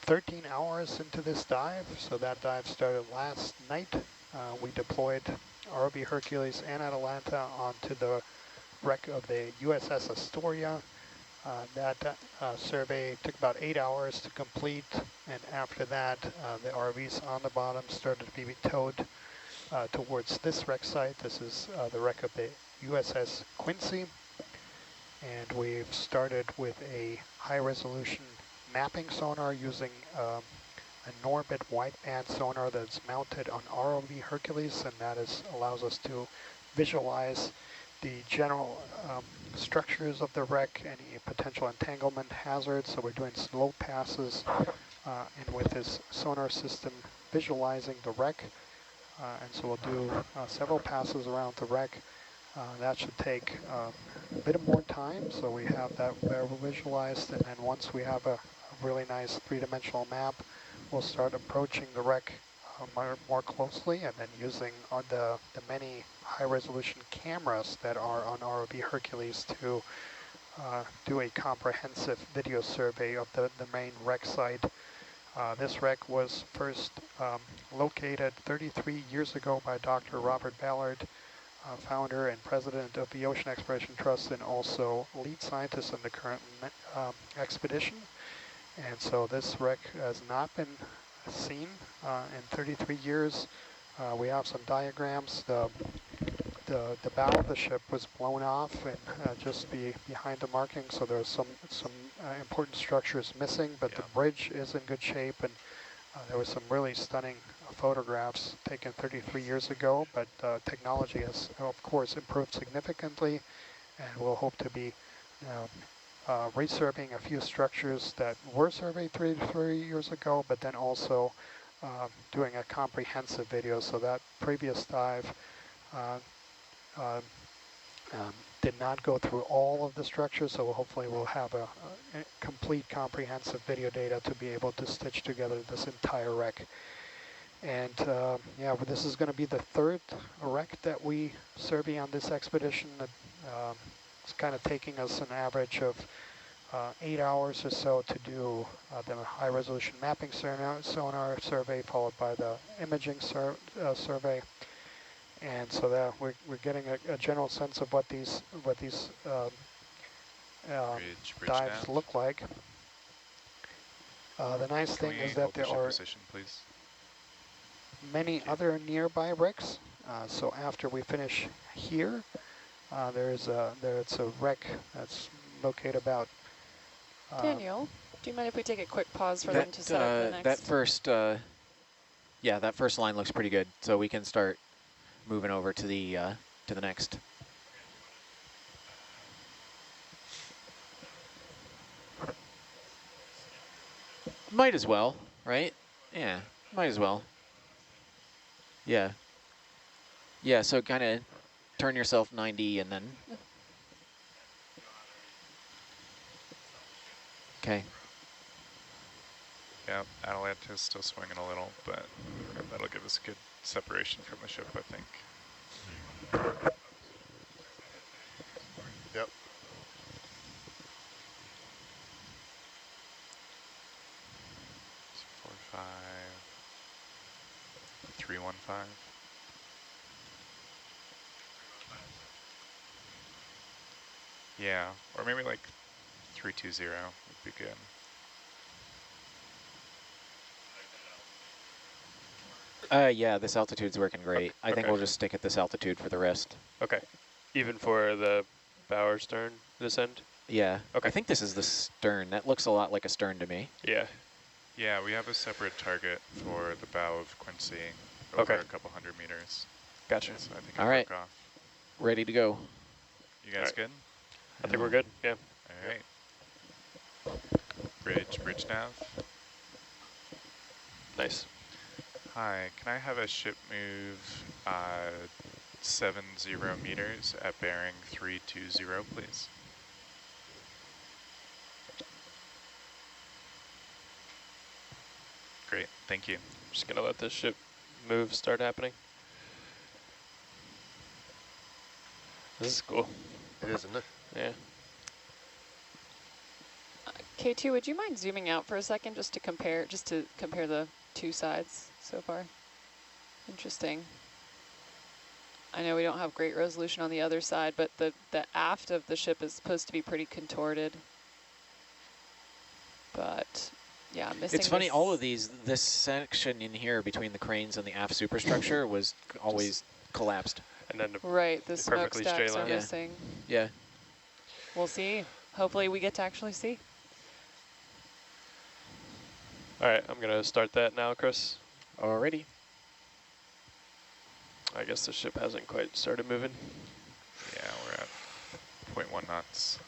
13 hours into this dive. So that dive started last night. We deployed ROV Hercules and Atalanta onto the wreck of the USS Astoria. That survey took about 8 hours to complete, and after that, the ROVs on the bottom started to be towed towards this wreck site. This is the wreck of the USS Quincy, and we've started with a high-resolution mapping sonar using a NORBIT wideband sonar that's mounted on ROV Hercules, and that allows us to visualize the general structures of the wreck, any potential entanglement hazards. So we're doing slow passes and with this sonar system visualizing the wreck. And so we'll do several passes around the wreck. That should take a bit more time, so we have that visualized, and then once we have a really nice three-dimensional map, we'll start approaching the wreck more closely, and then using the many high-resolution cameras that are on ROV Hercules to do a comprehensive video survey of the main wreck site. This wreck was first located 33 years ago by Dr. Robert Ballard, founder and president of the Ocean Exploration Trust, and also lead scientist in the current expedition. And so this wreck has not been seen in 33 years. We have some diagrams. The bow of the ship was blown off and just behind the marking, so there's some important structures missing, but the bridge is in good shape, and there was some really stunning photographs taken 33 years ago, but technology has, of course, improved significantly, and we'll hope to be resurveying a few structures that were surveyed 33 years ago, but then also doing a comprehensive video. So that previous dive did not go through all of the structures, so hopefully we'll have a complete comprehensive video data to be able to stitch together this entire wreck. And yeah, but this is going to be the third wreck that we survey on this expedition. It's kind of taking us an average of 8 hours or so to do the high-resolution mapping sonar survey, followed by the imaging survey. And so that we're getting a general sense of what these dives look like. The nice thing is that there are many other nearby wrecks. So after we finish here, there's a wreck that's located about. Daniel, do you mind if we take a quick pause for them to set up the next? That first line looks pretty good, so we can start moving over to the next. Might as well, right? Yeah, might as well. Yeah. Yeah, so kind of turn yourself 90 and then. Okay. Yeah, Atalanta is still swinging a little, but that'll give us good separation from the ship, I think. Yep. So 4-5, 3-1-5. Yeah, or maybe like 3-2-0 would be good. Yeah, this altitude's working great. I think we'll just stick at this altitude for the rest. Okay. Even for the bow or stern, this end? Yeah. Okay. I think this is the stern. That looks a lot like a stern to me. Yeah. Yeah, we have a separate target for the bow of Quincy over a couple hundred meters. Gotcha. So I think all right. off. Ready to go. You guys good? I think we're good, yeah. All right. Bridge nav. Nice. Hi, can I have a ship move 70 meters at bearing 320, please? Great, thank you. I'm just gonna let this ship move start happening. This is cool. It is, isn't it? Yeah. K2, would you mind zooming out for a second just to compare the two sides so far? Interesting. I know we don't have great resolution on the other side, but the aft of the ship is supposed to be pretty contorted. But yeah, I'm missing. It's funny, all of this section in here between the cranes and the aft superstructure was always collapsed. And then right, the smokestacks are missing. Yeah. We'll see. Hopefully we get to actually see. All right, I'm gonna start that now, Chris. Alrighty. I guess the ship hasn't quite started moving. Yeah, we're at 0.1 knots.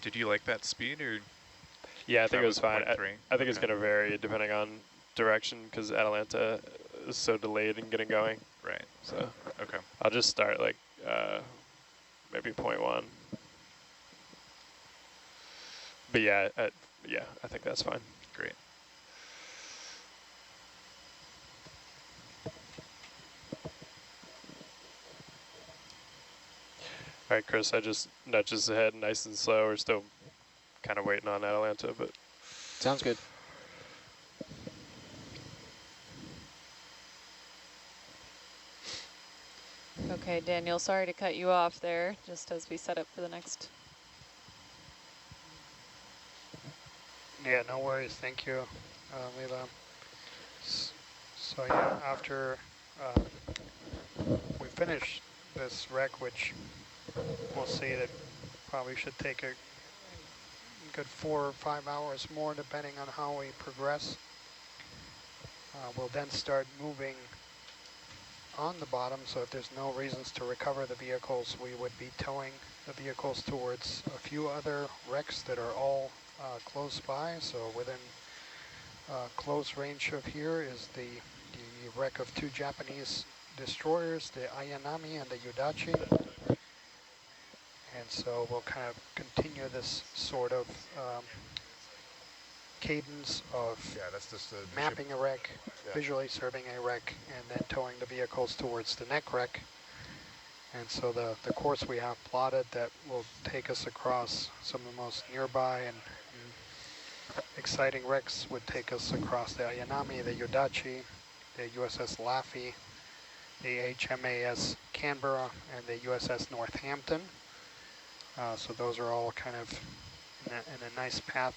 Did you like that speed, or? Yeah, I think it was fine. I think it's Okay. going to vary depending on direction because Atalanta is so delayed in getting going. Right. So Okay. I'll just start like maybe 0.1. But yeah, I think that's fine. Great. All right, Chris, I just nudges ahead nice and slow. We're still kind of waiting on Atalanta, but. Sounds good. Okay, Daniel, sorry to cut you off there, just as we set up for the next. Yeah, no worries. Thank you, Lila. So yeah, after we finish this wreck, which we'll see that probably should take a good 4 or 5 hours more, depending on how we progress. We'll then start moving on the bottom, so if there's no reasons to recover the vehicles, we would be towing the vehicles towards a few other wrecks that are all close by. So within close range of here is the wreck of 2 Japanese destroyers, the Ayanami and the Yudachi. And so we'll kind of continue this sort of cadence of that's just the mapping ship. a wreck, Yeah. visually surveying a wreck, and then towing the vehicles towards the neck wreck. And so the course we have plotted that will take us across some of the most nearby and exciting wrecks would take us across the Ayanami, the Yudachi, the USS Laffey, the HMAS Canberra, and the USS Northampton. So those are all kind of in a nice path.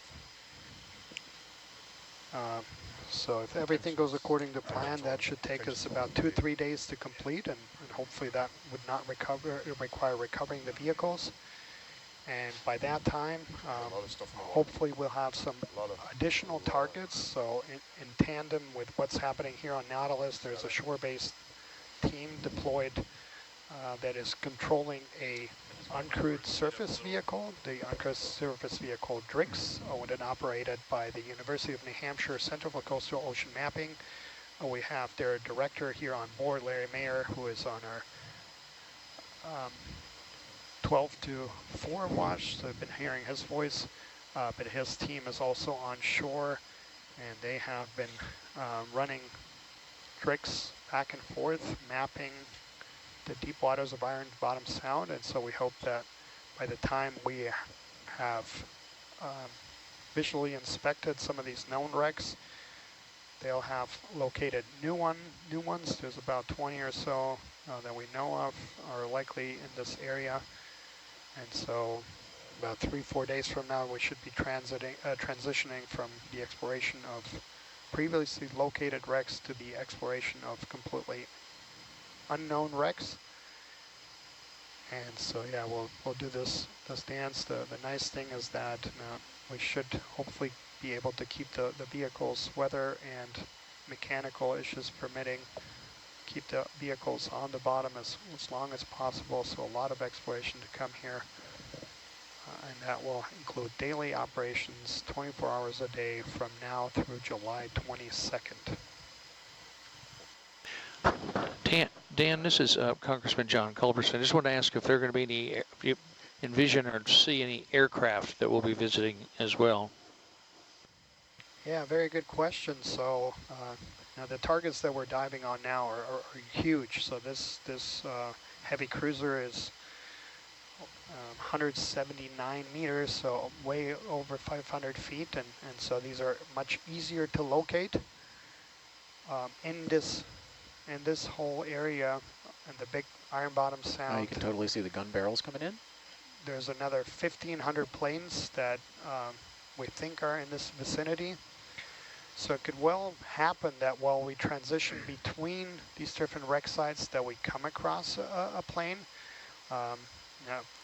So if everything goes according to plan, that should take us about 2 or 3 days to complete, and hopefully that would not require recovering the vehicles. And by that time, hopefully we'll have some additional targets. So in tandem with what's happening here on Nautilus, there's a shore-based team deployed that is controlling a uncrewed surface vehicle, the uncrewed surface vehicle DRIX, owned and operated by the University of New Hampshire Center for Coastal Ocean Mapping. We have their director here on board, Larry Mayer, who is on our 12 to 4 watch, so I've been hearing his voice, but his team is also on shore, and they have been running DRIX back and forth, mapping the deep waters of Iron Bottom Sound, and so we hope that by the time we have visually inspected some of these known wrecks, they'll have located new ones. There's about 20 or so that we know of are likely in this area, and so about 3 or 4 days from now we should be transitioning from the exploration of previously located wrecks to the exploration of completely unknown wrecks. And so yeah, we'll do this dance. The nice thing is that we should hopefully be able to keep the vehicles, weather and mechanical issues permitting, keep the vehicles on the bottom as long as possible. So a lot of exploration to come here, and that will include daily operations 24 hours a day from now through July 22nd. Dan, this is Congressman John Culberson. I just want to ask if there are going to be any, if you envision or see any aircraft that we'll be visiting as well. Yeah, very good question. So now the targets that we're diving on now are huge. So this heavy cruiser is 179 meters, so way over 500 feet, and so these are much easier to locate. In this whole area, and the big Iron Bottom Sound. You can totally see the gun barrels coming in. There's another 1,500 planes that we think are in this vicinity. So it could well happen that while we transition between these different wreck sites that we come across a plane.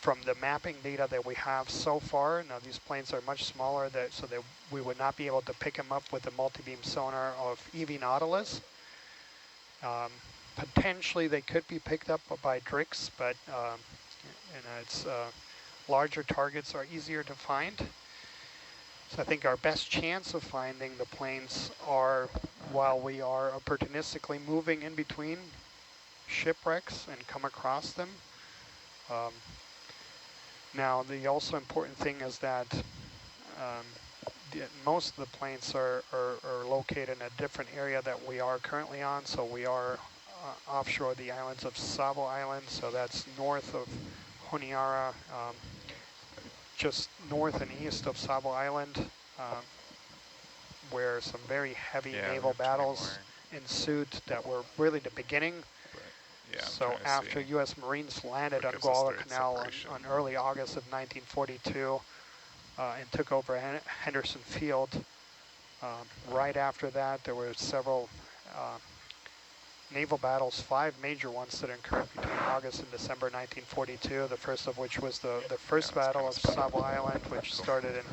From the mapping data that we have so far, now these planes are much smaller, so that we would not be able to pick them up with the multi-beam sonar of EV Nautilus. Potentially they could be picked up by DRIX, but it's larger targets are easier to find. So I think our best chance of finding the planes are while we are opportunistically moving in between shipwrecks and come across them. Now the also important thing is that most of the planes are located in a different area that we are currently on. So we are offshore the islands of Savo Island, so that's north of Honiara, just north and east of Savo Island, where some very heavy naval battles ensued that were really the beginning. Yeah, so after U.S. Marines landed on Guadalcanal on early August of 1942 and took over Henderson Field, right after that there were several naval battles, 5 major ones that occurred between August and December 1942, the first of which was the first battle of Savo Island, which started in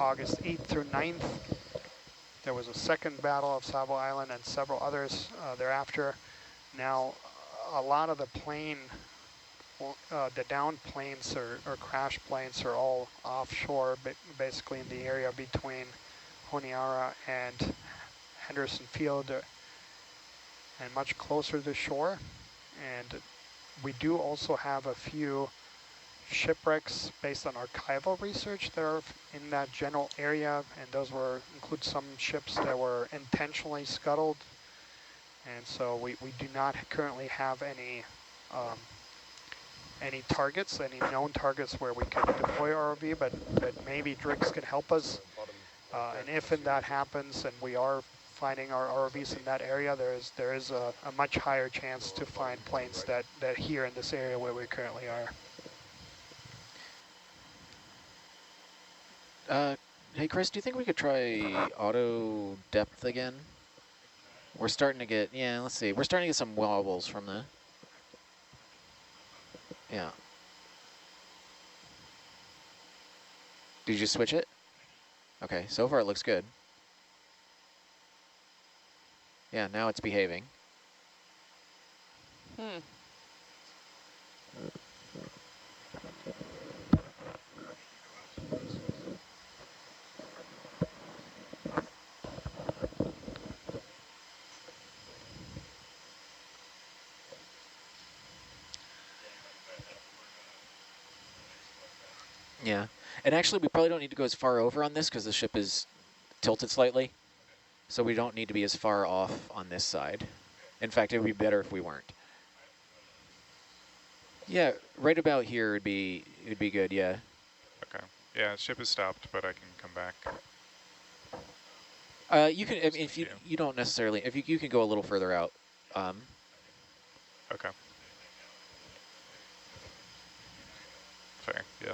August 8th through 9th. There was a second battle of Savo Island and several others thereafter. Now, a lot of the downed planes or crash planes are all offshore, basically in the area between Honiara and Henderson Field, and much closer to shore. And we do also have a few shipwrecks based on archival research that are in that general area, and those include some ships that were intentionally scuttled. And so we do not currently have any targets, any known targets where we could deploy ROV, but maybe DRIX could help us. And if that happens, and we are finding our ROVs in that area, there is a much higher chance to find planes that here in this area where we currently are. Hey Chris, do you think we could try auto depth again? We're starting to get, let's see. We're starting to get some wobbles from the, Did you switch it? Okay, so far it looks good. Yeah, now it's behaving. Yeah, and actually we probably don't need to go as far over on this because the ship is tilted slightly. So we don't need to be as far off on this side. In fact, it would be better if we weren't. Yeah, right about here it'd be good, yeah. Okay. Yeah, ship is stopped, but I can come back. You can, if you don't necessarily, if you can go a little further out. Okay. Fair, yeah.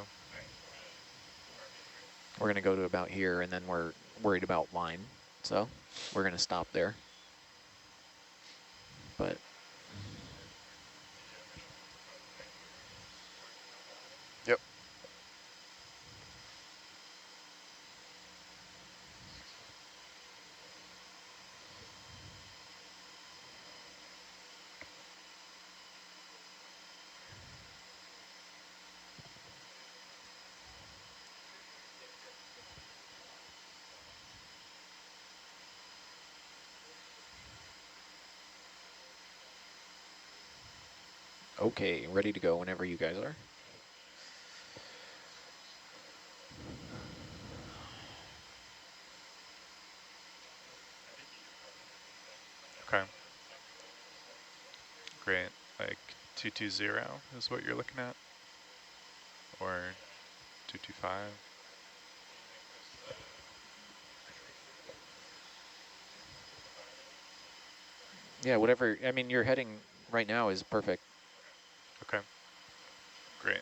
We're going to go to about here, and then we're worried about line. So we're going to stop there. But yep. Okay, ready to go whenever you guys are. Okay. Great. Like 220 is what you're looking at? Or 225? Yeah, whatever. I mean, your heading right now is perfect. Okay. Great.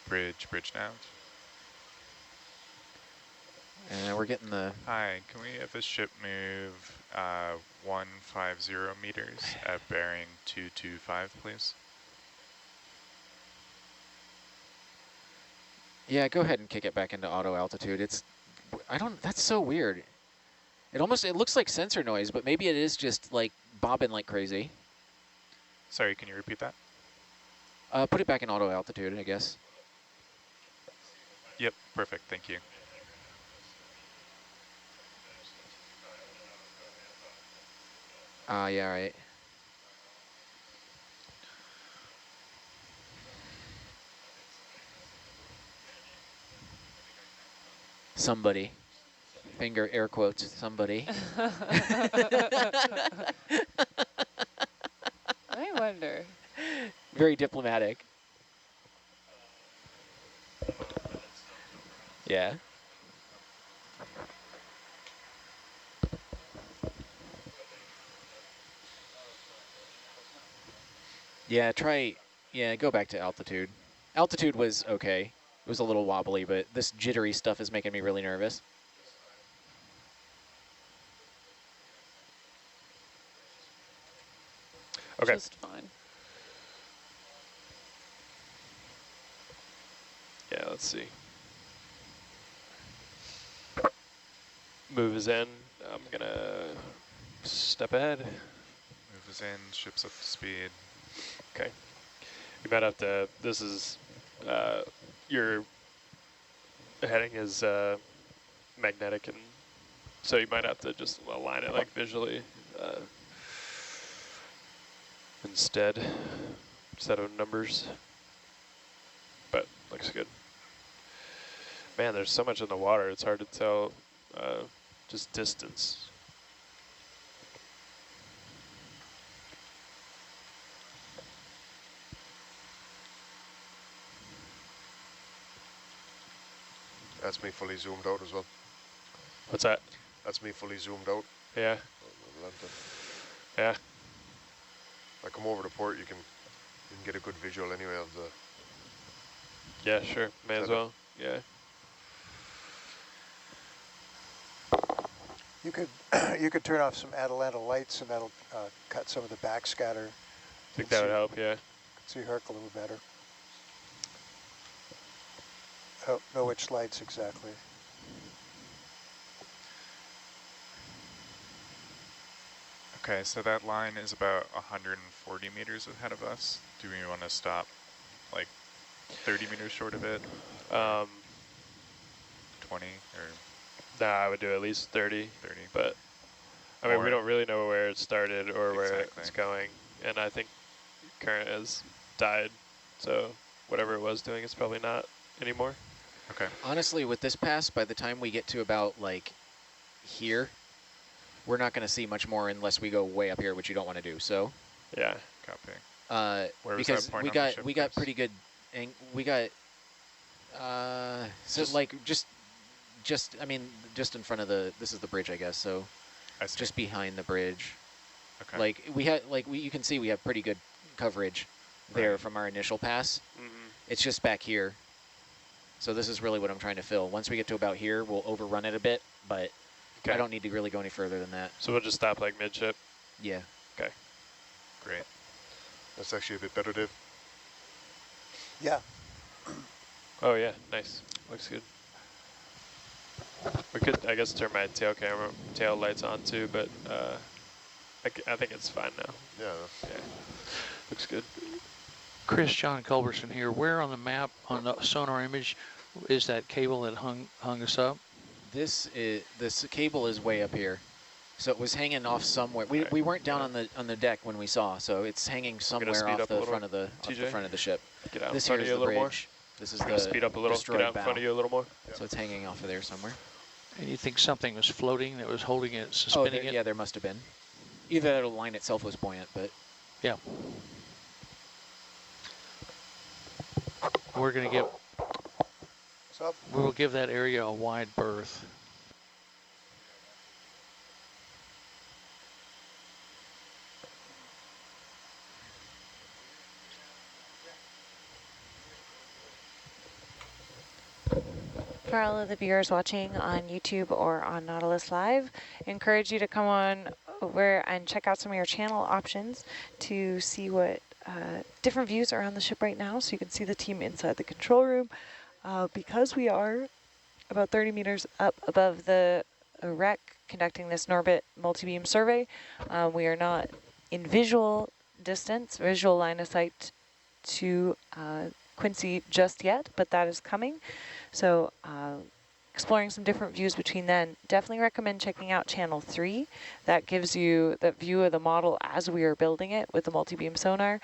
Bridge now. And we're getting the... Hi, can we have this ship move 150 meters at bearing 225, please? Yeah, go ahead and kick it back into auto altitude. That's so weird. It looks like sensor noise, but maybe it is just like bobbing like crazy. Sorry, can you repeat that? Put it back in auto altitude, I guess. Yep, perfect, thank you. Yeah, right. Somebody. Finger air quotes, somebody. I wonder. Very diplomatic. Yeah. Yeah, go back to altitude. Altitude was okay. It was a little wobbly, but this jittery stuff is making me really nervous. Okay. Just fine. Yeah, let's see. Move is in. I'm gonna step ahead. Move is in, ship's up to speed. Okay. You might have to, this is, your heading is magnetic, and so you might have to just align it like visually instead of numbers. But looks good. Man, there's so much in the water, it's hard to tell just distance. That's me fully zoomed out as well. What's that? That's me fully zoomed out. Yeah. Atalanta. Yeah. I come over to port, you can get a good visual anyway of the... Yeah, sure. May as well. Yeah. You could you could turn off some Atalanta lights, and that'll cut some of the backscatter. I think that would help, yeah. See Herc a little better. Oh, know which lights exactly. Okay, so that line is about 140 meters ahead of us. Do we want to stop like 30 meters short of it? 20 or... Nah, I would do at least 30. 30. But, I mean, we don't really know where it started or where it's going. And I think current has died. So whatever it was doing is probably not anymore. Okay. Honestly, with this pass, by the time we get to about like here, we're not going to see much more unless we go way up here, which you don't want to do. So yeah, copy. Where was because that point we got pretty good, and we got so just like just I mean just in front of this is the bridge, I guess. So just behind the bridge. Okay. Like you can see we have pretty good coverage there from our initial pass. It's just back here. So this is really what I'm trying to fill. Once we get to about here, we'll overrun it a bit, but I don't need to really go any further than that. So we'll just stop like midship? Yeah. Okay. Great. That's actually a bit better, Dave. Yeah. Oh yeah, nice. Looks good. We could, I guess, turn my tail lights on too, but I think it's fine now. Yeah. Yeah. Looks good. Chris, John Culberson here. Where on the map, on the sonar image, is that cable that hung us up? This cable is way up here. So it was hanging off somewhere. We weren't down on the deck when we saw, so it's hanging somewhere off the front of the ship. Get out This in here front of is you a the little more. bridge. This is the Speed up a little. Get destroyed out in bow. front of you a little more. So it's hanging off of there somewhere. And you think something was floating that was holding it, Oh, suspending it? yeah, there must have been. Either the line itself was buoyant, but Yeah. We're going to give. What's up? We will give that area a wide berth. For all of the viewers watching on YouTube or on Nautilus Live, I encourage you to come on over and check out some of your channel options to see what different views are on the ship right now, so you can see the team inside the control room. Because we are about 30 meters up above the wreck conducting this NORBIT multi-beam survey, we are not in visual distance, visual line of sight to Quincy just yet, but that is coming. So exploring some different views between then. Definitely recommend checking out channel 3. That gives you that view of the model as we are building it with the multi-beam sonar.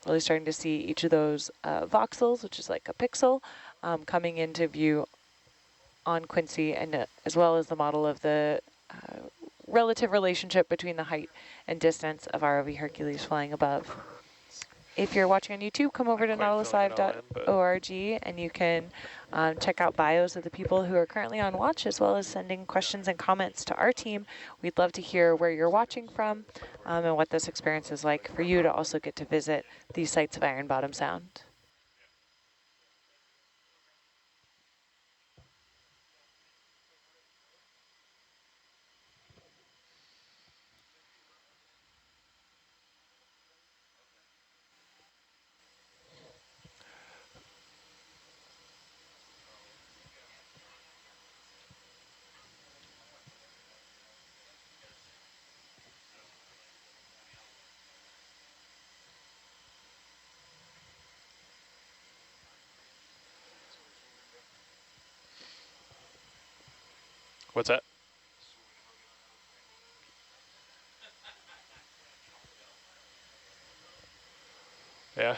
Really starting to see each of those voxels, which is like a pixel, coming into view on Quincy, and as well as the model of the relative relationship between the height and distance of ROV Hercules flying above. If you're watching on YouTube, come over to nautiluslive.org and you can check out bios of the people who are currently on watch, as well as sending questions and comments to our team. We'd love to hear where you're watching from and what this experience is like for you to also get to visit these sites of Iron Bottom Sound. What's that? Yeah.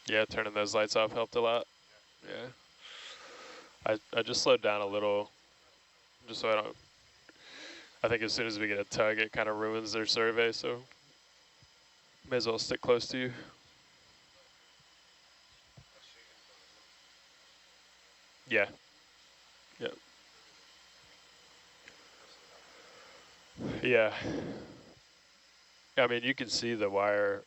Yeah, turning those lights off helped a lot. Yeah. I just slowed down a little, just so I don't, I think as soon as we get a tug, it kind of ruins their survey, so may as well stick close to you. Yeah. Yep. Yeah. I mean, you can see the wire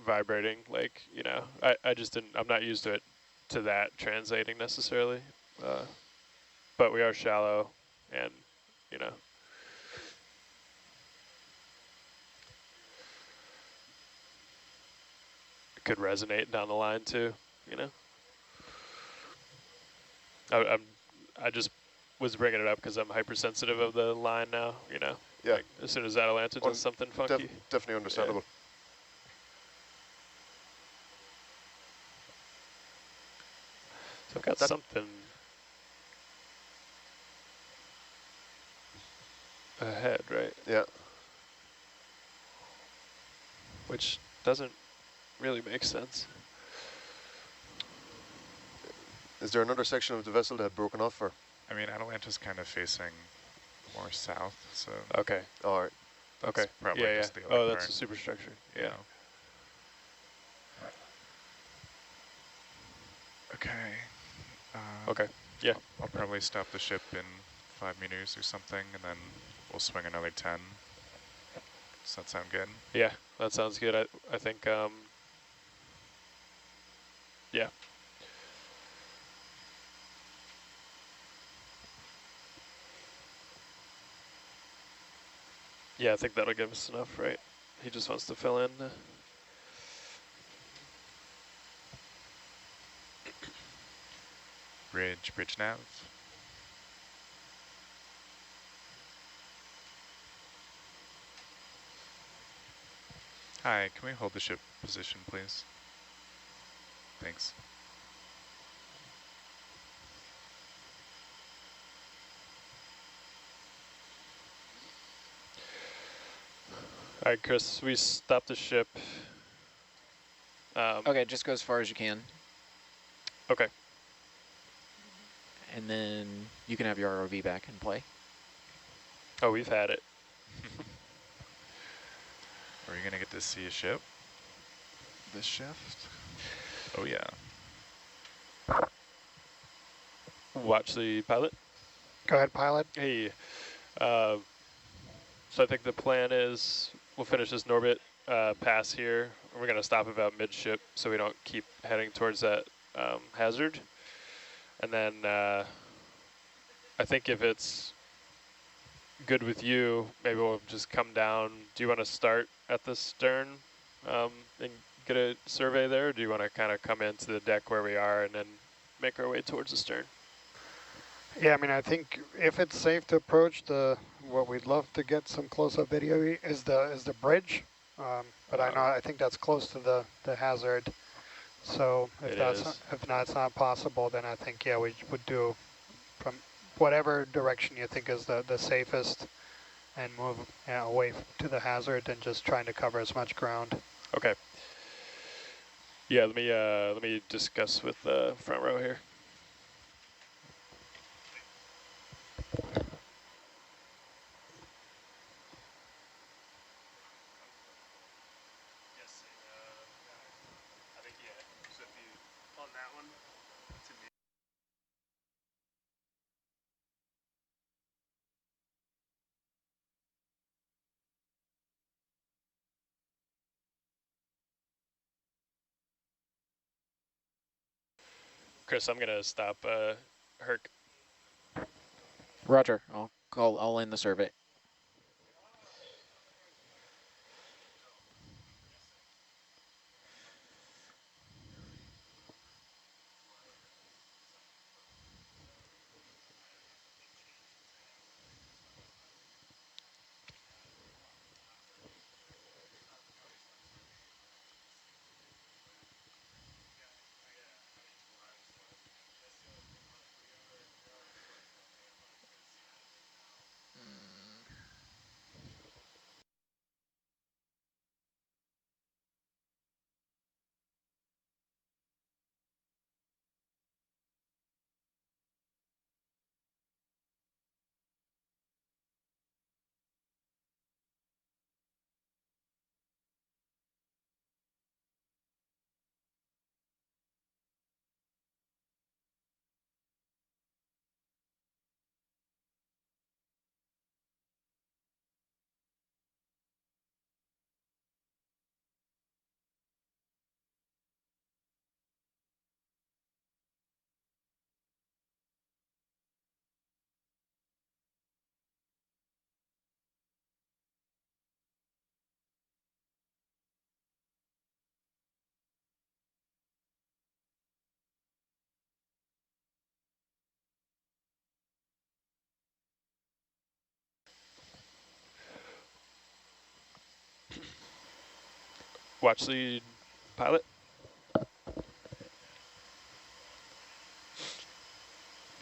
vibrating, like, you know, I just didn't, I'm not used to it, to that translating necessarily. But we are shallow and, you know. It could resonate down the line too, you know. I just was bringing it up because I'm hypersensitive of the line now, you know. Yeah. Like, as soon as Atalanta does something funky. Definitely understandable. Yeah. So I've got something ahead, right? Yeah. Which doesn't really make sense. Is there another section of the vessel that had broken off, or? I mean, Atalanta's kind of facing more south, so. Okay. All right. Okay. Probably Yeah, just yeah. the other Oh, that's part, a superstructure. you Yeah. know. Okay. Okay. Yeah. I'll probably stop the ship in 5 meters or something, and then we'll swing another 10. Does that sound good? Yeah, that sounds good. I think, yeah. Yeah, I think that'll give us enough, right? He just wants to fill in. Bridge nav. Hi, can we hold the ship position, please? Thanks. All right, Chris, we stopped the ship. Okay, just go as far as you can. Okay. And then you can have your ROV back and play. Oh, we've had it. Are you gonna get to see a ship? This shift? Oh yeah. Watch the pilot. Go ahead, pilot. Hey, so I think the plan is we'll finish this NORBIT pass here. We're gonna stop about midship so we don't keep heading towards that hazard. And then I think if it's good with you, maybe we'll just come down. Do you want to start at the stern and get a survey there? Or do you want to kind of come into the deck where we are and then make our way towards the stern? Yeah, I mean, I think if it's safe to approach what we'd love to get some close-up video is the bridge, but I think that's close to the hazard. So if that's not possible, then I think we would do from whatever direction you think is the safest, and move away to the hazard and just trying to cover as much ground. Okay. Yeah, let me discuss with the front row here. Chris, I'm gonna stop Herc. Roger, I'll end the survey. Watch the pilot.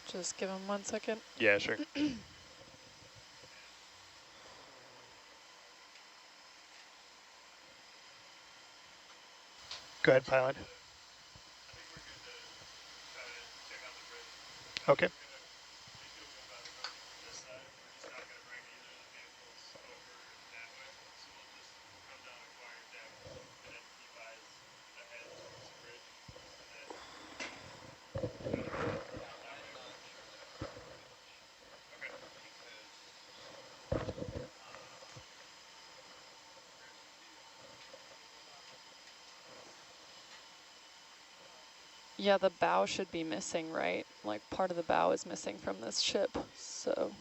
Just give him 1 second. Yeah, sure. Go ahead, pilot. Okay. Yeah, the bow should be missing, right? Like part of the bow is missing from this ship, so.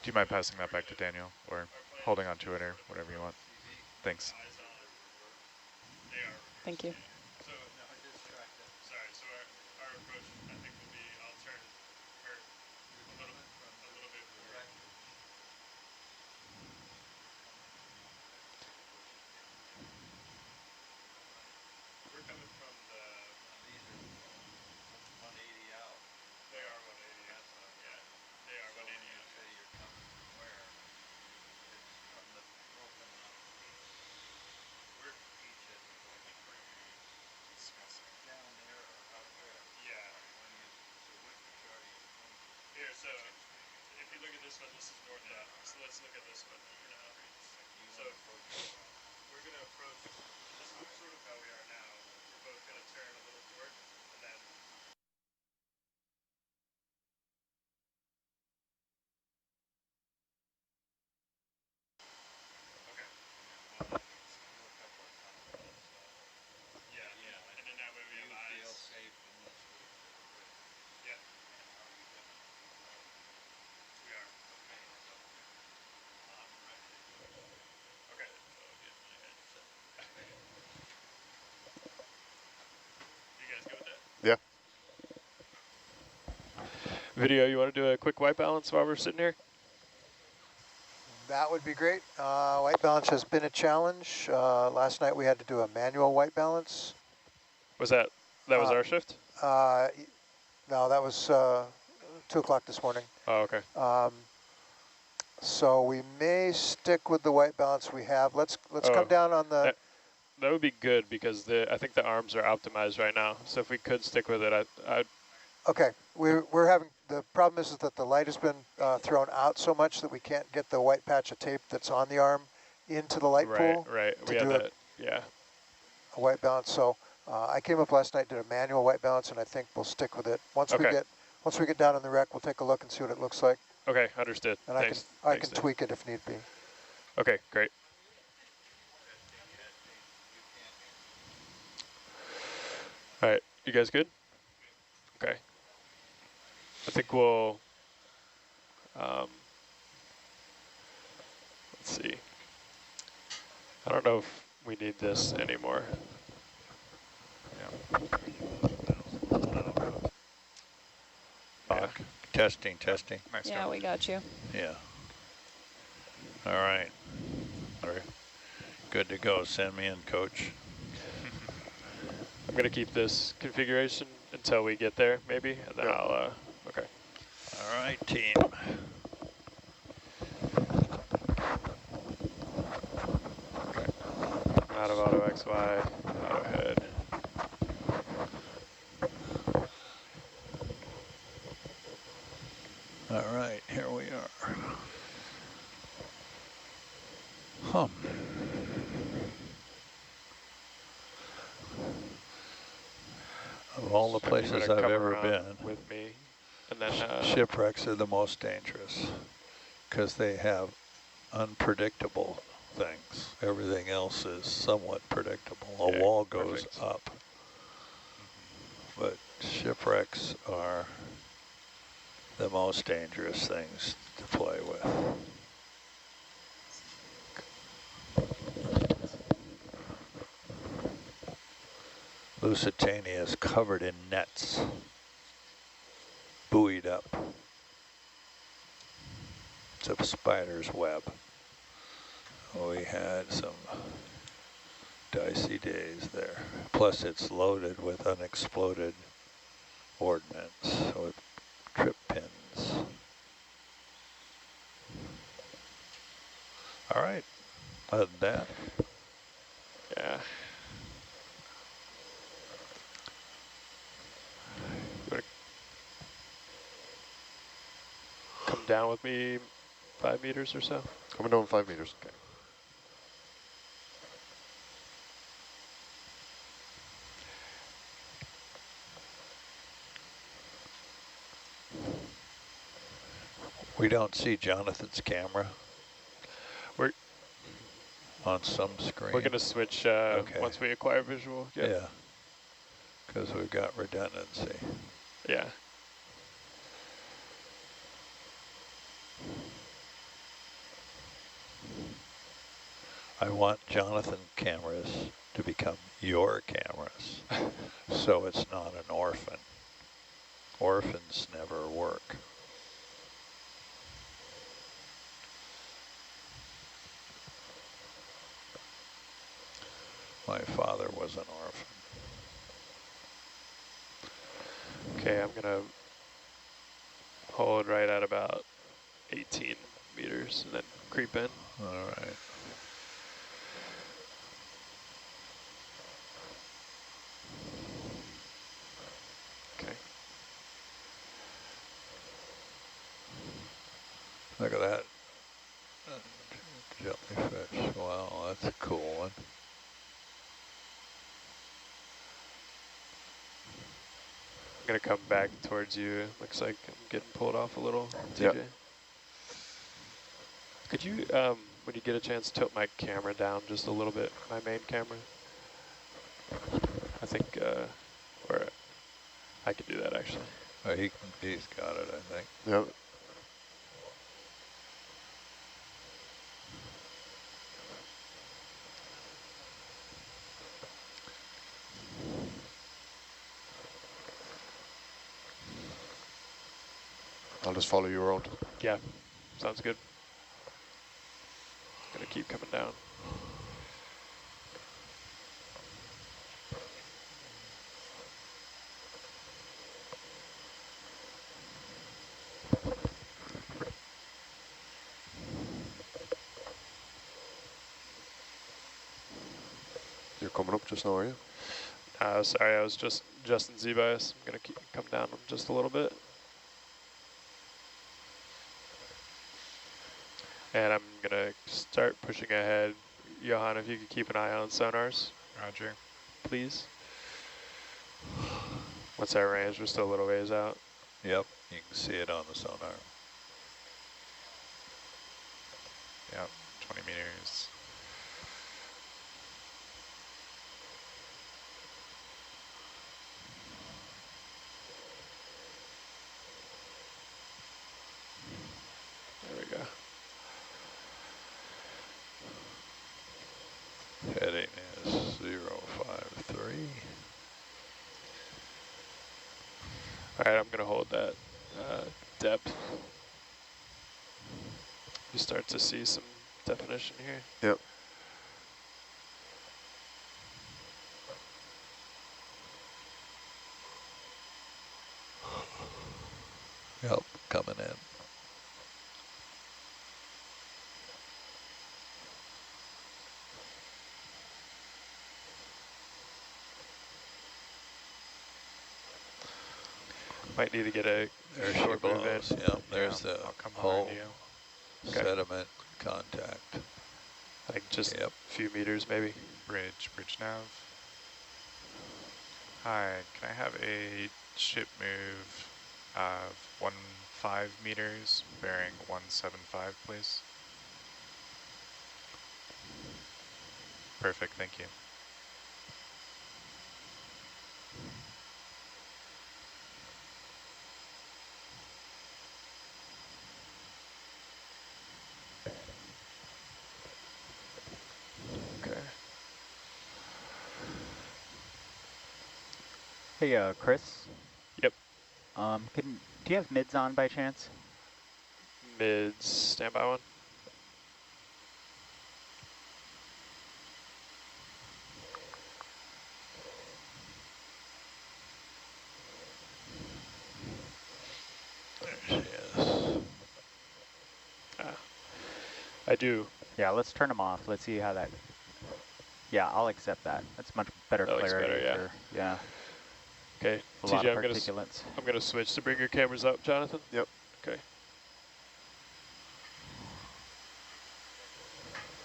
Do you mind passing that back to Daniel, or holding on to it, or whatever you want? Thanks. Thank you. So if you look at this one, this is north-south. So let's look at this one. So we're going to approach, this is sort of how we are now. We're both going to turn a little forward, and then and then that way we have eyes. Yeah. We are. Okay. You guys good with that? Yeah. Video, you want to do a quick white balance while we're sitting here? That would be great. White balance has been a challenge. Last night we had to do a manual white balance. Was that was our shift? No, that was 2 o'clock this morning. Oh, okay. So we may stick with the white balance we have. Let's come down on the... That would be good because I think the arms are optimized right now. So if we could stick with it, I'd... Okay, we're having... The problem is that the light has been thrown out so much that we can't get the white patch of tape that's on the arm into the light pool. Right, to we had do that, yeah. A white balance. So I came up last night, did a manual white balance, and I think we'll stick with it. Once we get down on the wreck, we'll take a look and see what it looks like. Okay, understood. And Thanks. I can tweak it if need be. Okay, great. All right, you guys good? Okay. I think we'll, let's see. I don't know if we need this anymore. Yeah. Testing. Nice Yeah, we got you. Yeah. All right. Good to go. Send me in, coach. I'm going to keep this configuration until we get there, maybe, and then I'll, okay. All right, team. Out of auto XY, auto head. All right, here we are. Of all the places I've ever been, with me, and then shipwrecks are the most dangerous because they have unpredictable things. Everything else is somewhat predictable. A wall goes up, but shipwrecks are the most dangerous things to play with. Lusitania is covered in nets, buoyed up. It's a spider's web. We had some dicey days there. Plus it's loaded with unexploded ordnance with trip pins. All right, other than that. Yeah. You want to come down with me 5 meters or so? Coming down 5 meters. Okay. We don't see Jonathan's camera. We're on some screen. We're going to switch once we acquire visual. Yep. Yeah, because we've got redundancy. Yeah. I want Jonathan cameras to become your cameras, so it's not an orphan. Orphans never work. My father was an orphan. Okay, I'm gonna hold right at about 18 meters and then creep in. All right. Okay. Look at that. Jellyfish. Wow, that's a cool one. I'm gonna come back towards you. Looks like I'm getting pulled off a little, TJ. Yep. Could you, when you get a chance, tilt my camera down just a little bit, my main camera? I think, or I could do that actually. Oh, he's got it, I think. Yep. I'll just follow you around. Yeah, sounds good. Gonna keep coming down. You're coming up just now, are you? Sorry, I was just in Z-bias. I'm gonna keep come down just a little bit. And I'm gonna start pushing ahead. Johan, if you could keep an eye on sonars. Roger. Please. What's our range? We're still a little ways out. Yep, you can see it on the sonar. Yep, 20 meters. There we go. Heading is 053. All right, I'm gonna hold that depth. You start to see some definition here. Yep. Yep, coming in. Might need to get a There she short move in. blows. Yep, there's the I'll come whole behind you. Okay. sediment contact. I think just Yep. a few meters maybe. Bridge nav. Hi, can I have a ship move of 15 meters, bearing 175, please? Perfect, thank you. Okay. Hey, Chris. Yep. Do you have mids on by chance? Mids, standby one. There she is. I do. Yeah, let's turn them off. Let's see how that... Yeah, I'll accept that. That's much better That looks clarity. better, yeah. Yeah. Okay, A lot TJ, of particulates. I'm gonna switch to bring your cameras up, Jonathan. Yep. Okay.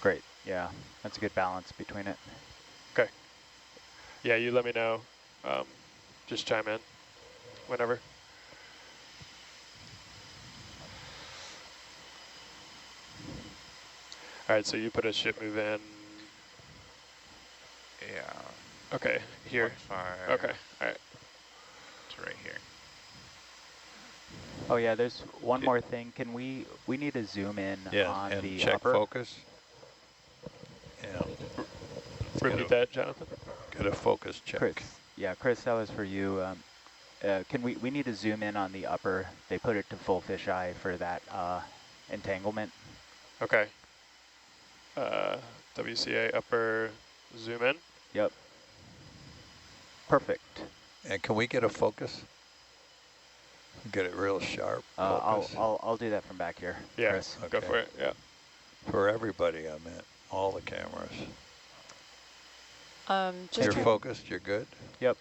Great. Yeah, that's a good balance between it. Okay. Yeah, you let me know. Just chime in whenever. All right, so you put a ship move in. Yeah. Okay, here. 15 Okay, all right. to right here. Oh yeah, there's one more thing. Can we need to zoom in Yeah, on and the check upper? focus. Repeat that, Jonathan. Get a focus check. Chris, yeah, Chris, that was for you. Can we need to zoom in on the upper? They put it to full fisheye for that entanglement. Okay. WCA upper zoom in. Yep. Perfect. And can we get a focus? Get it real sharp. I'll do that from back here. Yeah, Chris. go for it. Yeah. For everybody, I meant all the cameras. Just You're focused. You're good. Yep.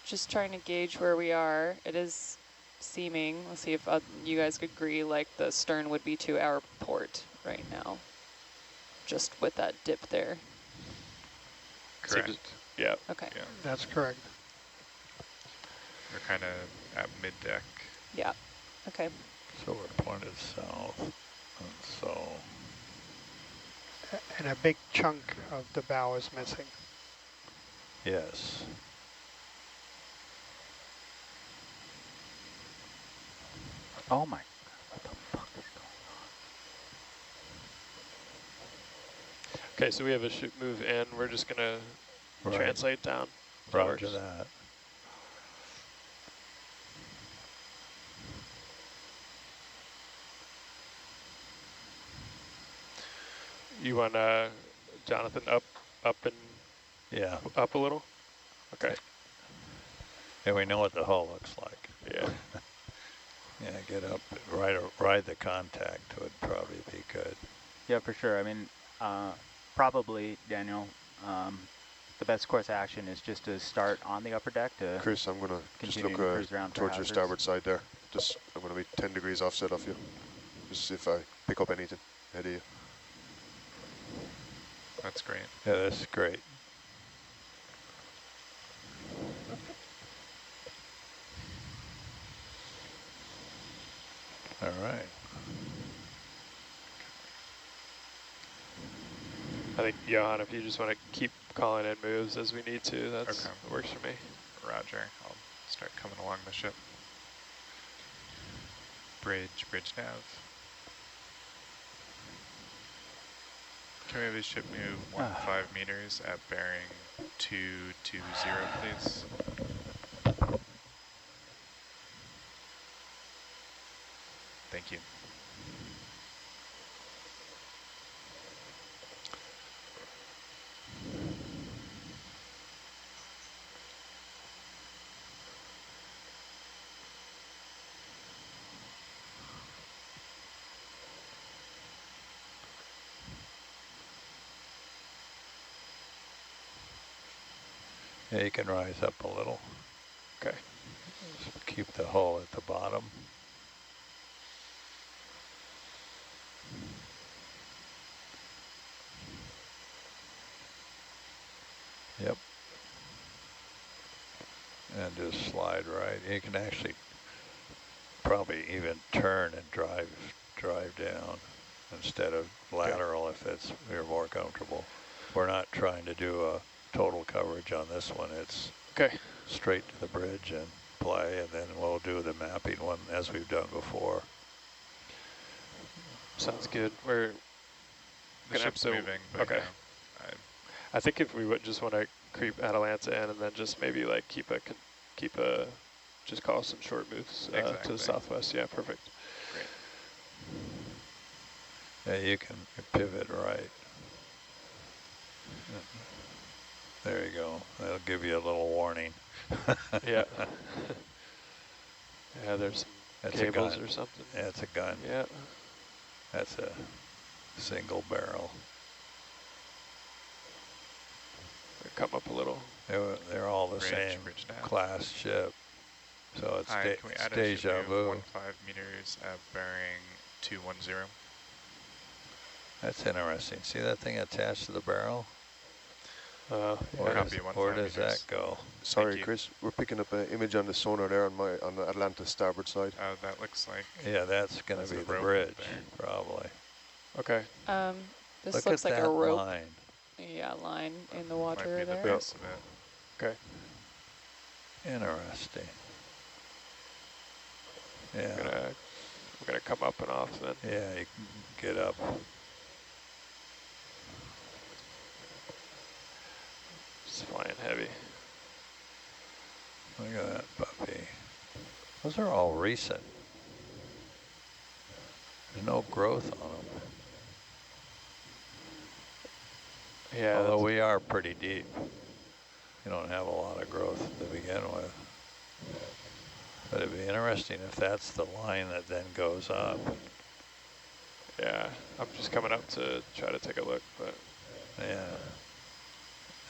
Just trying to gauge where we are. It is seeming. Let's see if you guys could agree. Like the stern would be to our port right now, just with that dip there. Correct. Yeah. Okay. Yeah. That's correct. We're kind of at mid-deck. Yeah. Okay. So we're pointed south. And so. And a big chunk of the bow is missing. Yes. Oh my, what the fuck is going on? Okay, so we have a ship move in. We're just gonna translate down. Roger that. You want Jonathan up and up a little? Okay. And we know what the hull looks like. Yeah. Yeah, get up, ride the contact would probably be good. Yeah, for sure. I mean, probably, Daniel, the best course of action is just to start on the upper deck to Chris, I'm going to just look around towards your starboard side there. I'm going to be 10 degrees offset off you. Just see if I pick up anything ahead of you. That's great. Yeah, that's great. All right. I think, Johan, if you just want to keep calling in moves as we need to, that works for me. Roger. I'll start coming along the ship. Bridge nav. Can we have a ship move 15 meters at bearing 220, please? Thank you. Yeah, you can rise up a little. Okay. Just keep the hull at the bottom. Yep. And just slide right. You can actually probably even turn and drive down instead of lateral if you're more comfortable. We're not trying to do a total coverage on this one. It's straight to the bridge and play, and then we'll do the mapping one as we've done before. Sounds good. We're The ship's moving, but okay. I think if we would just want to creep Atalanta in and then just maybe like keep a just call some short moves to the southwest. Yeah, perfect. Great. Yeah, you can pivot right. There you go. That'll give you a little warning. Yeah. Yeah, there's some cables or something. Yeah, it's a gun. Yeah. That's a single barrel. Come up a little. They're all the same class ship. So it's can we add deja vu. 15 meters at bearing 210. That's interesting. See that thing attached to the barrel? Where does that go? Sorry, Chris. We're picking up an image on the sonar there on the Atalanta starboard side. Oh, that looks like. Yeah, that's going to be the bridge, probably. Okay. This looks like a rope. Line. Yeah, line in the water might be there. the base of it. Okay. Interesting. Yeah. We're gonna come up and off then. Yeah, you can get up. flying heavy. Look at that puppy. Those are all recent. There's no growth on them. Yeah. Although we are pretty deep. You don't have a lot of growth to begin with. But it'd be interesting if that's the line that then goes up. Yeah, I'm just coming up to try to take a look, but. Yeah.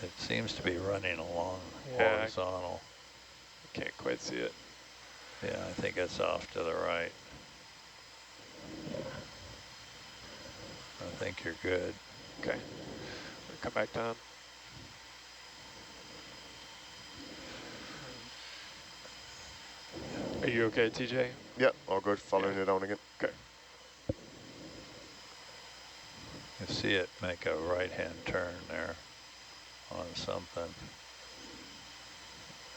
It seems to be running along Yeah, horizontal. I can't quite see it. Yeah, I think it's off to the right. I think you're good. Okay, we'll come back down. Are you okay, TJ? Yeah, all good. Following it down again. Okay. You see it make a right-hand turn there on something.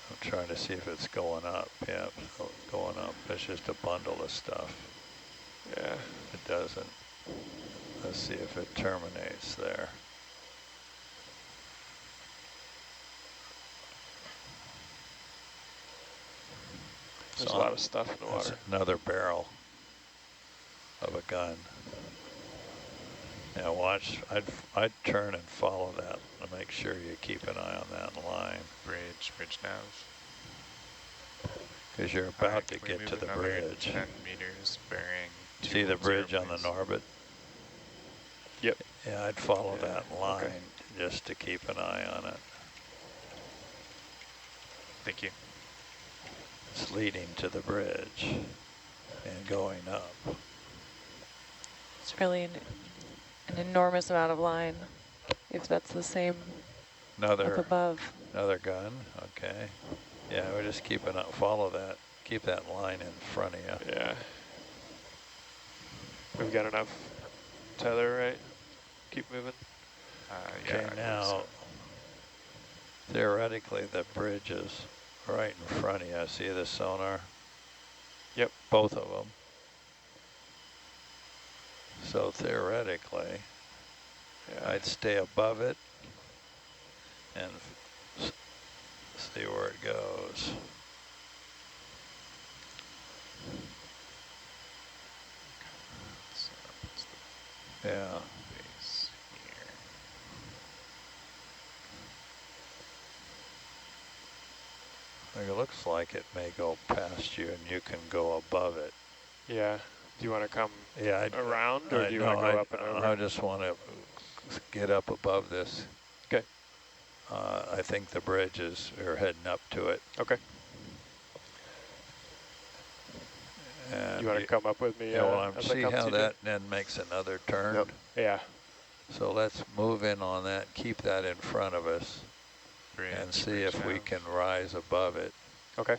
I'm trying to see if it's going up. Yeah, it's going up. It's just a bundle of stuff. Yeah. It doesn't. Let's see if it terminates there. There's a lot of stuff in the water. That's another barrel of a gun. Yeah, watch. I'd turn and follow that and make sure you keep an eye on that line. Bridge nav. Because you're about to get to the bridge. 10 meters bearing. See the bridge on the NORBIT? Yep. Yeah, I'd follow that line just to keep an eye on it. Thank you. It's leading to the bridge and going up. It's really an enormous amount of line, if that's the same up above. Another gun, okay. Yeah, we're just keeping up, follow that, keep that line in front of you. Yeah. We've got enough tether, right? Keep moving. Okay, yeah, now, so. theoretically, the bridge is right in front of you. See the sonar? Yep. Both of them. So theoretically, I'd stay above it and see where it goes. So Yeah. base here. It looks like it may go past you and you can go above it. Yeah. Do you want to come around, or I do you want to go up and over? I just want to get up above this. Okay. I think the bridge is, we're heading up to it. Okay. And you want to come up with me? Yeah, well, see how that then makes another turn? Yep. Yeah. So let's move in on that, keep that in front of us, and see if we can rise above it. Okay.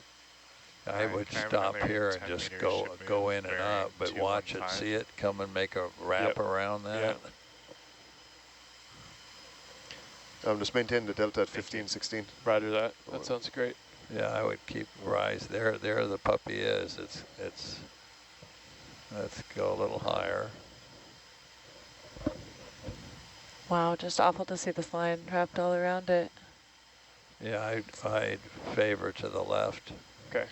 I would stop here and just go in and up, but watch it, see it, come and make a wrap around that. Just maintain the delta at 15, 16. Roger that. That sounds great. Yeah, I would keep rise. There the puppy is. Let's go a little higher. Wow, just awful to see this line wrapped all around it. Yeah, I'd favor to the left. Okay.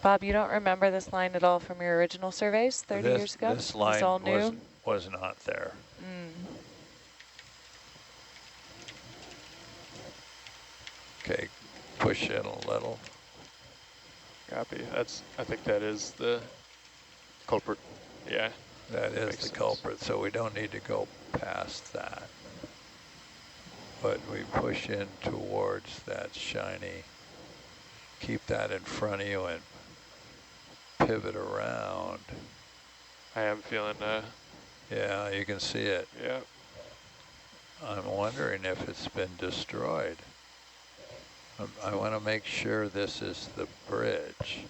Bob, you don't remember this line at all from your original surveys 30 years ago? This line all new? was not there. Okay, push in a little. Copy. I think that is the culprit. Yeah. That is the culprit, so we don't need to go past that. But we push in towards that shiny, keep that in front of you and pivot around. I am feeling yeah, you can see it. Yeah. I'm wondering if it's been destroyed. I want to make sure this is the bridge.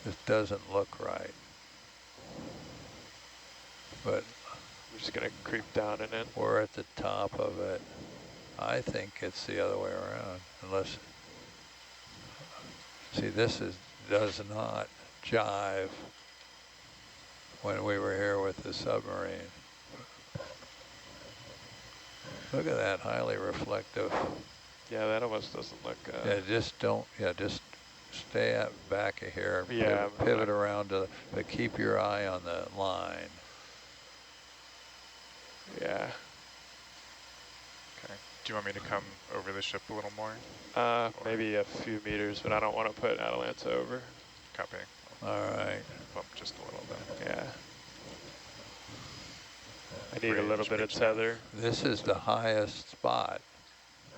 This doesn't look right. But I'm just going to creep down and in. We're at the top of it. I think it's the other way around, unless, see, this does not jive when we were here with the submarine. Look at that, highly reflective. Yeah, that almost doesn't look. Yeah, just don't. Yeah, just stay at back of here. And Yeah, pivot around to, but keep your eye on the line. Yeah. Okay. Do you want me to come over the ship a little more? Maybe a few meters, but I don't want to put Atalanta over. Copy. All right. Bump just a little bit. Yeah. I need a little bit of tether. This is the highest spot.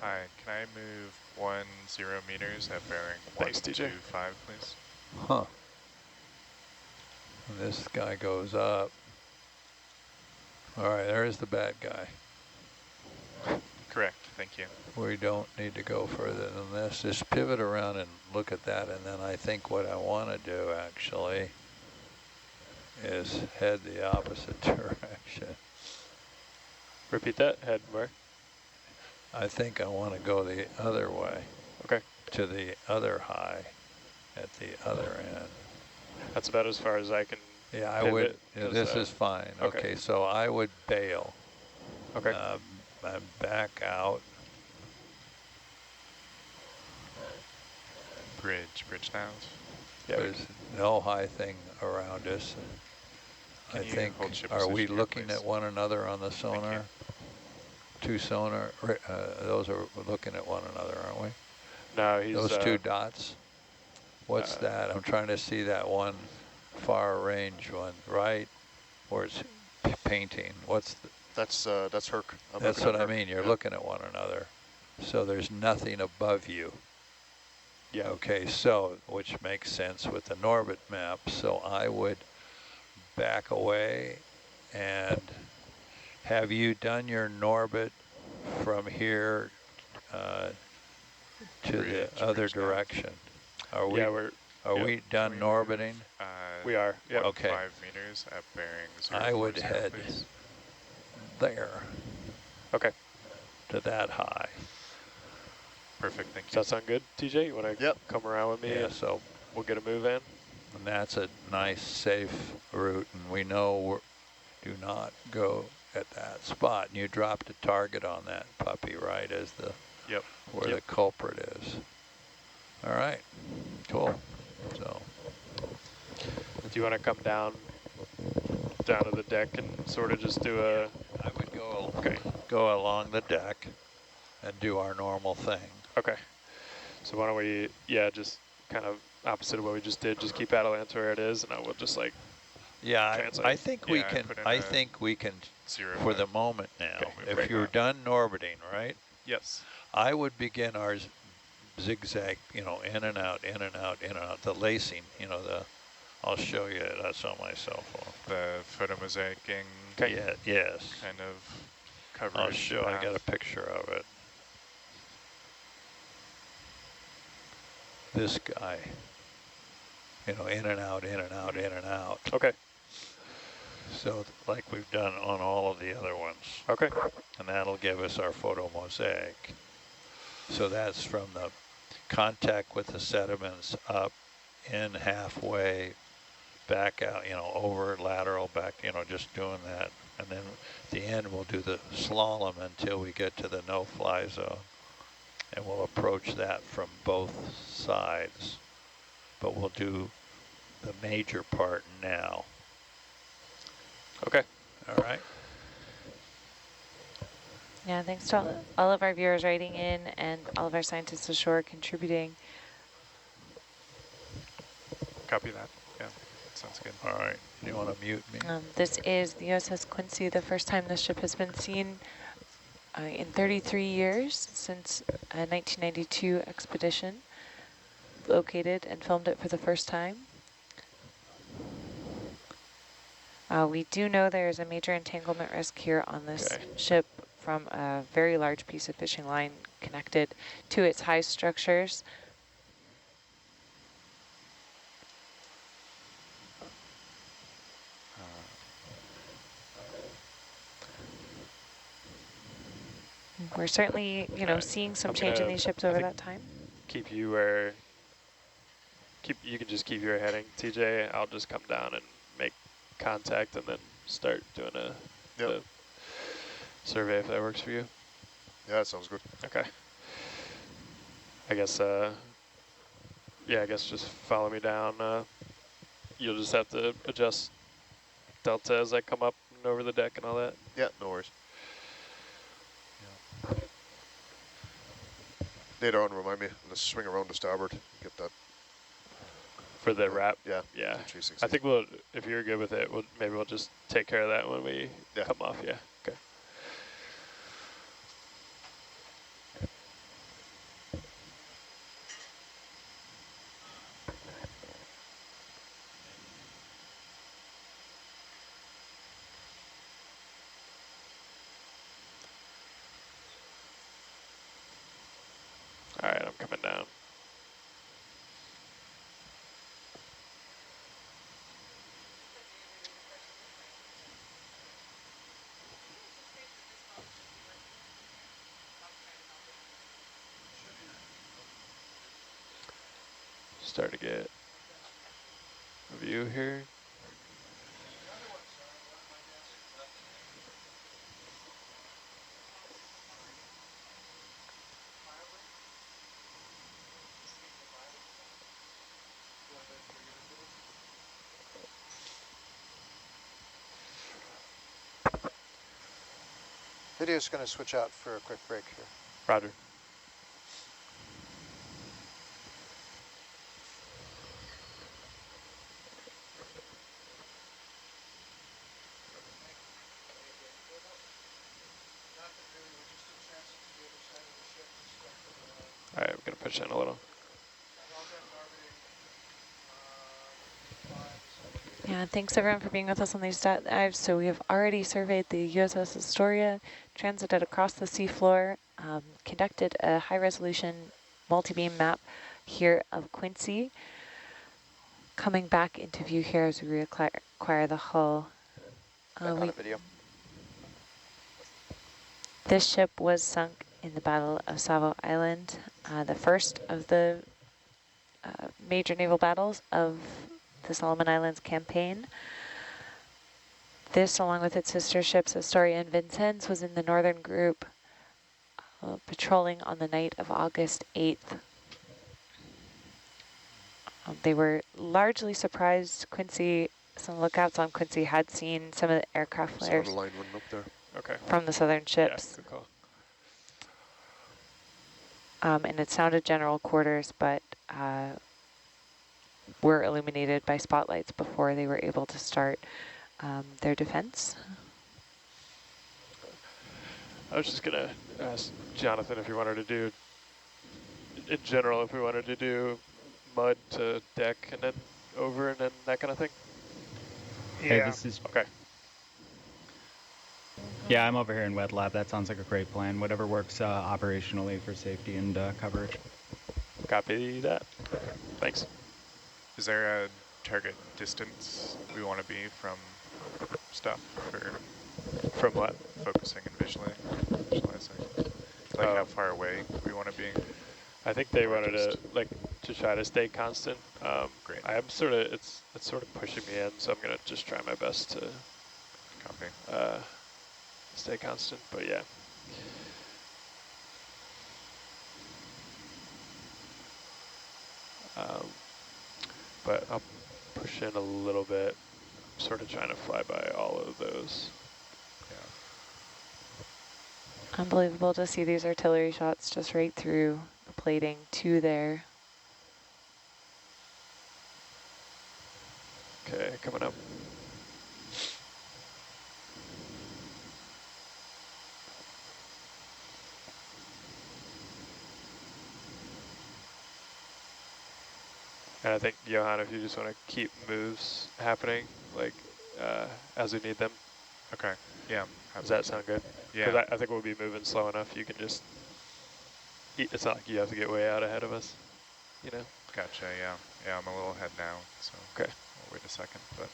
Hi, can I move 10 meters at bearing Thanks, TJ. 125, please? Huh. And this guy goes up. All right, there's the bad guy. Correct, thank you. We don't need to go further than this. Just pivot around and look at that, and then I think what I want to do actually is head the opposite direction. Repeat that, head where? I think I want to go the other way. Okay. To the other high at the other end. That's about as far as I can. Yeah, I would. Yeah, this is fine. Okay, so I would bail. Okay. And back out. Bridge now. Yeah, there's no high thing around us. I think, are we looking at one another on the sonar? Two sonar, those are looking at one another, aren't we? No, he's... Those two dots? What's that? I'm trying to see that one far range one, right? Or it's painting. What's the... That's Herc. That's what I mean. You're looking at one another. So there's nothing above you. Yeah. Okay, so, which makes sense with the NORBIT map. So I would back away, and have you done your NORBIT from here to the other direction? Are we? Yeah, are we done NORBITing? We are. Yep. Okay. 5 meters at bearing 040, I would head please. there. Okay. To that high. Perfect, thank you. Does that sound good, TJ? You want to come around with me? Yeah, and so we'll get a move in. And that's a nice, safe route, and we know do not go at that spot. And you dropped a target on that puppy, right, as the where the culprit is. All right, cool. So, do you want to come down to the deck and sort of just do a? I would go along the deck and do our normal thing. Okay. So why don't we, just kind of opposite of what we just did, just keep Atalanta where it is, and I will just like. Yeah, I think we can. I think we can. For the moment now, if you're done NORBITing, right? Yes. I would begin our zigzag, in and out, in and out, in and out. The lacing, I'll show you. That's on my cell phone. The photomosaicing. Yeah. Yes. Kind of coverage. I'll show. I got a picture of it. This guy, in and out, in and out, in and out. Okay. So like we've done on all of the other ones. Okay. And that'll give us our photomosaic. So that's from the contact with the sediments up, in halfway, back out, over, lateral, back, just doing that. And then at the end we'll do the slalom until we get to the no-fly zone. And we'll approach that from both sides. But we'll do the major part now. Okay. All right. Yeah, thanks to all of our viewers writing in and all of our scientists ashore contributing. Copy that. Yeah, sounds good. All right. You want to mute me? This is the USS Quincy, the first time this ship has been seen in 33 years since a 1992 expedition located and filmed it for the first time. We do know there is a major entanglement risk here on this ship from a very large piece of fishing line connected to its high structures. We're certainly, seeing some change in these ships over that time. Keep you where, you can just keep your heading, TJ. I'll just come down and make contact and then start doing the survey if that works for you. Yeah, that sounds good. Okay. I guess, yeah, I guess just follow me down. You'll just have to adjust delta as I come up and over the deck and all that. Yeah, no worries. Later on, remind me, let's swing around the starboard, get that. For the wrap? Yeah. Yeah. 360. I think we'll, if you're good with it, maybe we'll just take care of that when we come off. Yeah. Okay. All right, I'm coming down. Start to get a view here. Video's going to switch out for a quick break here. Roger. All right, I'm going to push in a little. Yeah, thanks everyone for being with us on these dives. So we have already surveyed the USS Astoria, transited across the seafloor, conducted a high-resolution multi-beam map here of Quincy. Coming back into view here as we reacquire the hull. Video. This ship was sunk in the Battle of Savo Island, the first of the major naval battles of the Solomon Islands campaign. This, along with its sister ships Astoria and Vincennes, was in the northern group patrolling on the night of August 8th. They were largely surprised. Quincy, some lookouts on Quincy had seen some of the aircraft flares Saw the line running up there. Okay. from the southern ships. Yeah, good call. And it sounded general quarters, but were illuminated by spotlights before they were able to start their defense. I was just going to ask Jonathan if you wanted to do, in general, if we wanted to do mud to deck and then over and then that kind of thing. Yeah. Hey, this is Okay. Yeah, I'm over here in wet lab. That sounds like a great plan. Whatever works operationally for safety and coverage. Copy that. Thanks. Is there a target distance we want to be from stuff for From what? focusing and visualizing? Like how far away we want to be? I think they wanted to try to stay constant. Great. I am sort of, it's sort of pushing me in, so I'm going to just try my best to Copy. stay constant, but yeah. But I'll push in a little bit, sort of trying to fly by all of those. Unbelievable to see these artillery shots just right through the plating to there. Okay, coming up. And I think, Johan, if you just want to keep moves happening, like as we need them. Okay. Yeah. Does that sound good? Yeah. Because I think we'll be moving slow enough. You can just, it's not like you have to get way out ahead of us, you know? Gotcha, yeah. Yeah, I'm a little ahead now, so Okay. I'll wait a second, but.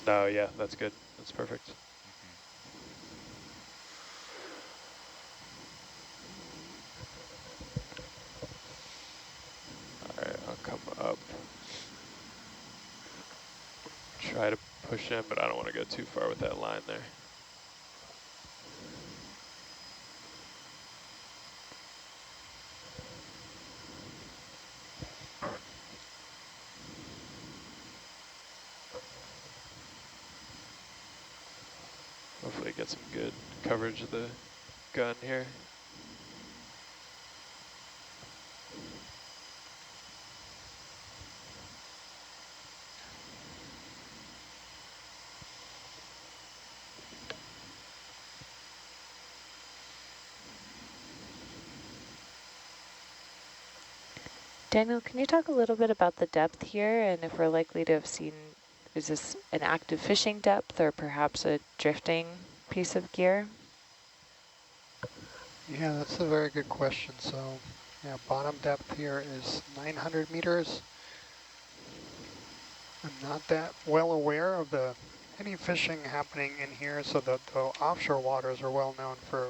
No, yeah, that's good. That's perfect. All right, I'll come up. Try to push in, but I don't want to go too far with that line there. Hopefully get some good coverage of the gun here. Daniel, can you talk a little bit about the depth here and if we're likely to have seen, is this an active fishing depth or perhaps a drifting piece of gear? Yeah, that's a very good question. So, yeah, bottom depth here is 900 meters. I'm not that well aware of any fishing happening in here, so the offshore waters are well known for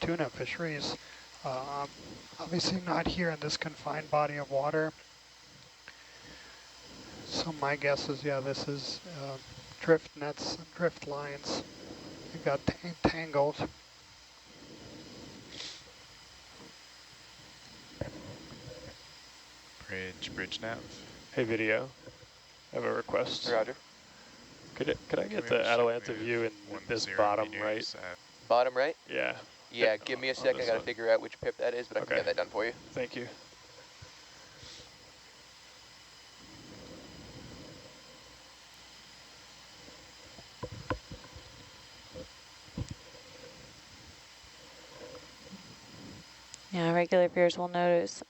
tuna fisheries. Obviously not here in this confined body of water. So my guess is, yeah, this is drift nets and drift lines. It got tangled. Bridge nav. Hey, video. I have a request. Roger. Could I get the Atalanta view in this bottom right? Bottom right? Yeah. Yeah, give me a second. I got to figure out which pip that is, but I can get that done for you. Thank you. Yeah, regular viewers will notice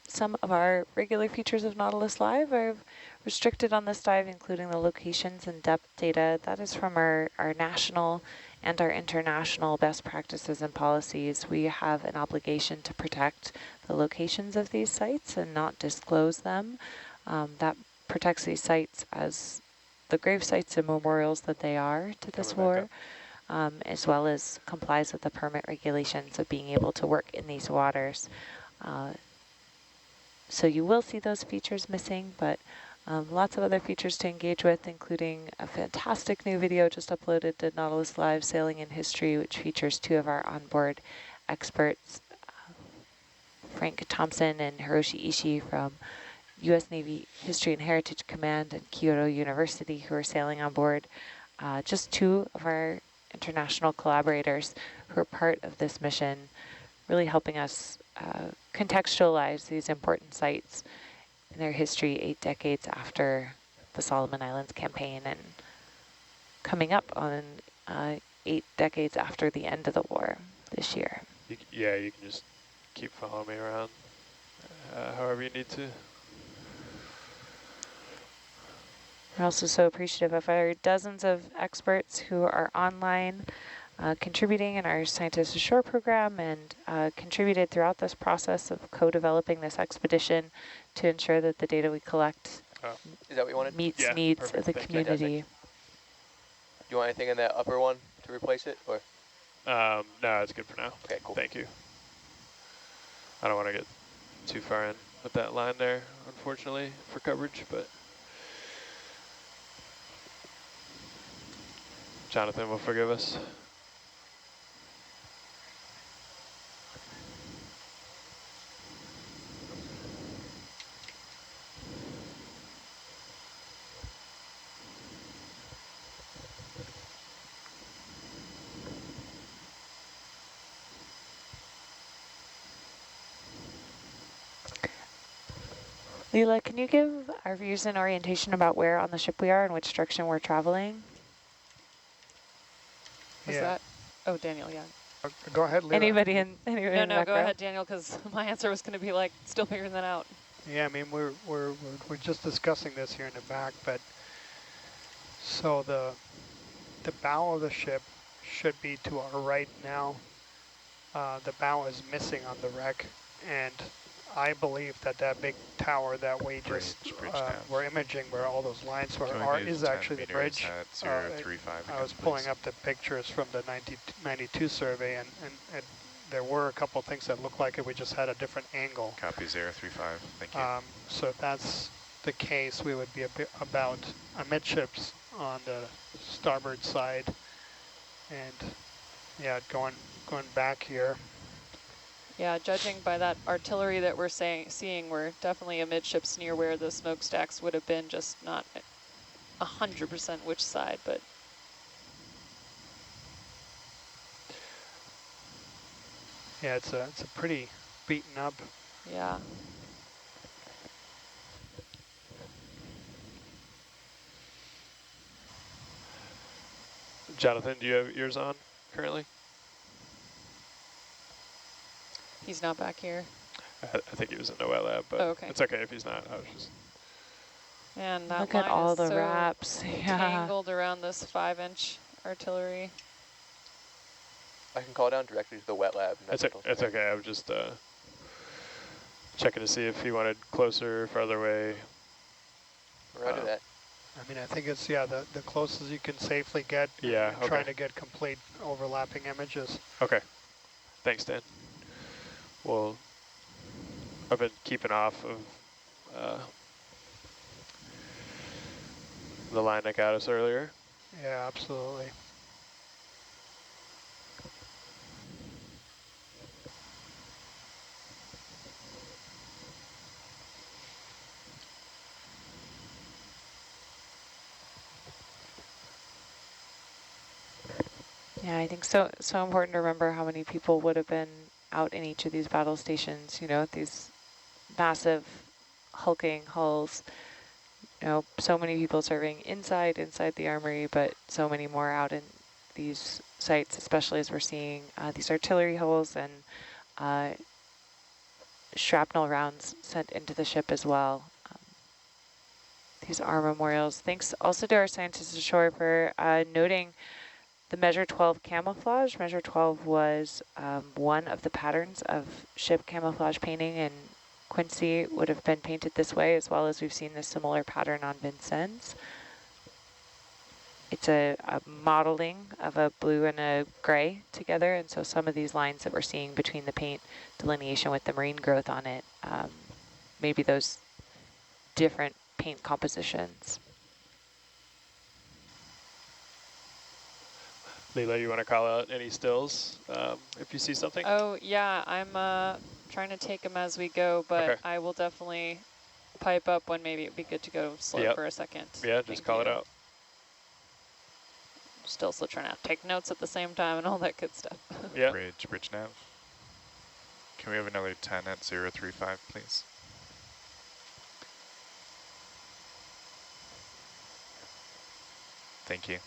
some of our regular features of Nautilus Live are restricted on this dive, including the locations and depth data. That is from our national and our international best practices and policies. We have an obligation to protect the locations of these sites and not disclose them. That protects these sites as the grave sites and memorials that they are to this war. As well as complies with the permit regulations of being able to work in these waters. So you will see those features missing, but lots of other features to engage with, including a fantastic new video just uploaded to Nautilus Live Sailing in History, which features two of our onboard experts, Frank Thompson and Hiroshi Ishii from U.S. Navy History and Heritage Command and Kyoto University, who are sailing on board. Just two of our international collaborators who are part of this mission, really helping us contextualize these important sites in their history 8 decades after the Solomon Islands campaign and coming up on 8 decades after the end of the war this year. Yeah, you can just keep following me around however you need to. We're also so appreciative of our dozens of experts who are online contributing in our Scientists Ashore program and contributed throughout this process of co-developing this expedition to ensure that the data we collect Is that what you wanted? meets needs of the community. Do you want anything in that upper one to replace it, or? No, it's good for now. Okay, cool. Thank you. I don't want to get too far in with that line there, unfortunately, for coverage, but Jonathan will forgive us. Lila, can you give our viewers an orientation about where on the ship we are and which direction we're traveling? Was that? Oh, Daniel, yeah. Go ahead, Lila. Anybody in No, go ahead, Daniel, because my answer was going to be like still figuring that out. Yeah, I mean we're just discussing this here in the back, but so the bow of the ship should be to our right now. The bow is missing on the wreck, and I believe that big tower that we just were imaging, where all those lines are is actually the bridge. I was pulling up the pictures from the 92 survey, and there were a couple of things that looked like it. We just had a different angle. Copy 035. Thank you. So if that's the case, we would be about amidships on the starboard side, and yeah, going back here. Yeah, judging by that artillery that we're seeing, we're definitely amidships near where the smokestacks would have been, just not 100% which side, but Yeah, it's a pretty beaten up. Yeah. Jonathan, do you have yours on currently? He's not back here. I think he was in the wet lab, but Okay. it's okay if he's not. I was just... And that Look at line all is the so wraps. Yeah. tangled around this 5-inch artillery. I can call down directly to the wet lab. It's okay. I was just checking to see if he wanted closer, farther away. Roger that. I mean, I think it's, yeah, the closest you can safely get. Yeah, okay. Trying to get complete overlapping images. Okay. Thanks, Dan. Well, I've been keeping off of the line that got us earlier. Yeah, absolutely. Yeah, I think so important to remember how many people would have been out in each of these battle stations, you know, these massive hulking hulls, you know, so many people serving inside the armory, but so many more out in these sites, especially as we're seeing these artillery holes and shrapnel rounds sent into the ship as well. These are memorials. Thanks also to our scientists ashore for noting the Measure 12 camouflage. Measure 12 was one of the patterns of ship camouflage painting, and Quincy would have been painted this way, as well as we've seen this similar pattern on Vincennes. It's a modeling of a blue and a gray together, and so some of these lines that we're seeing between the paint delineation with the marine growth on it, maybe those different paint compositions. Lila, you want to call out any stills if you see something? Oh, yeah, I'm trying to take them as we go, but Okay. I will definitely pipe up when maybe it'd be good to go slow for a second. Yeah, just call it out. Still trying to take notes at the same time and all that good stuff. Yeah. Bridge nav. Can we have another 10 at 035, please? Thank you.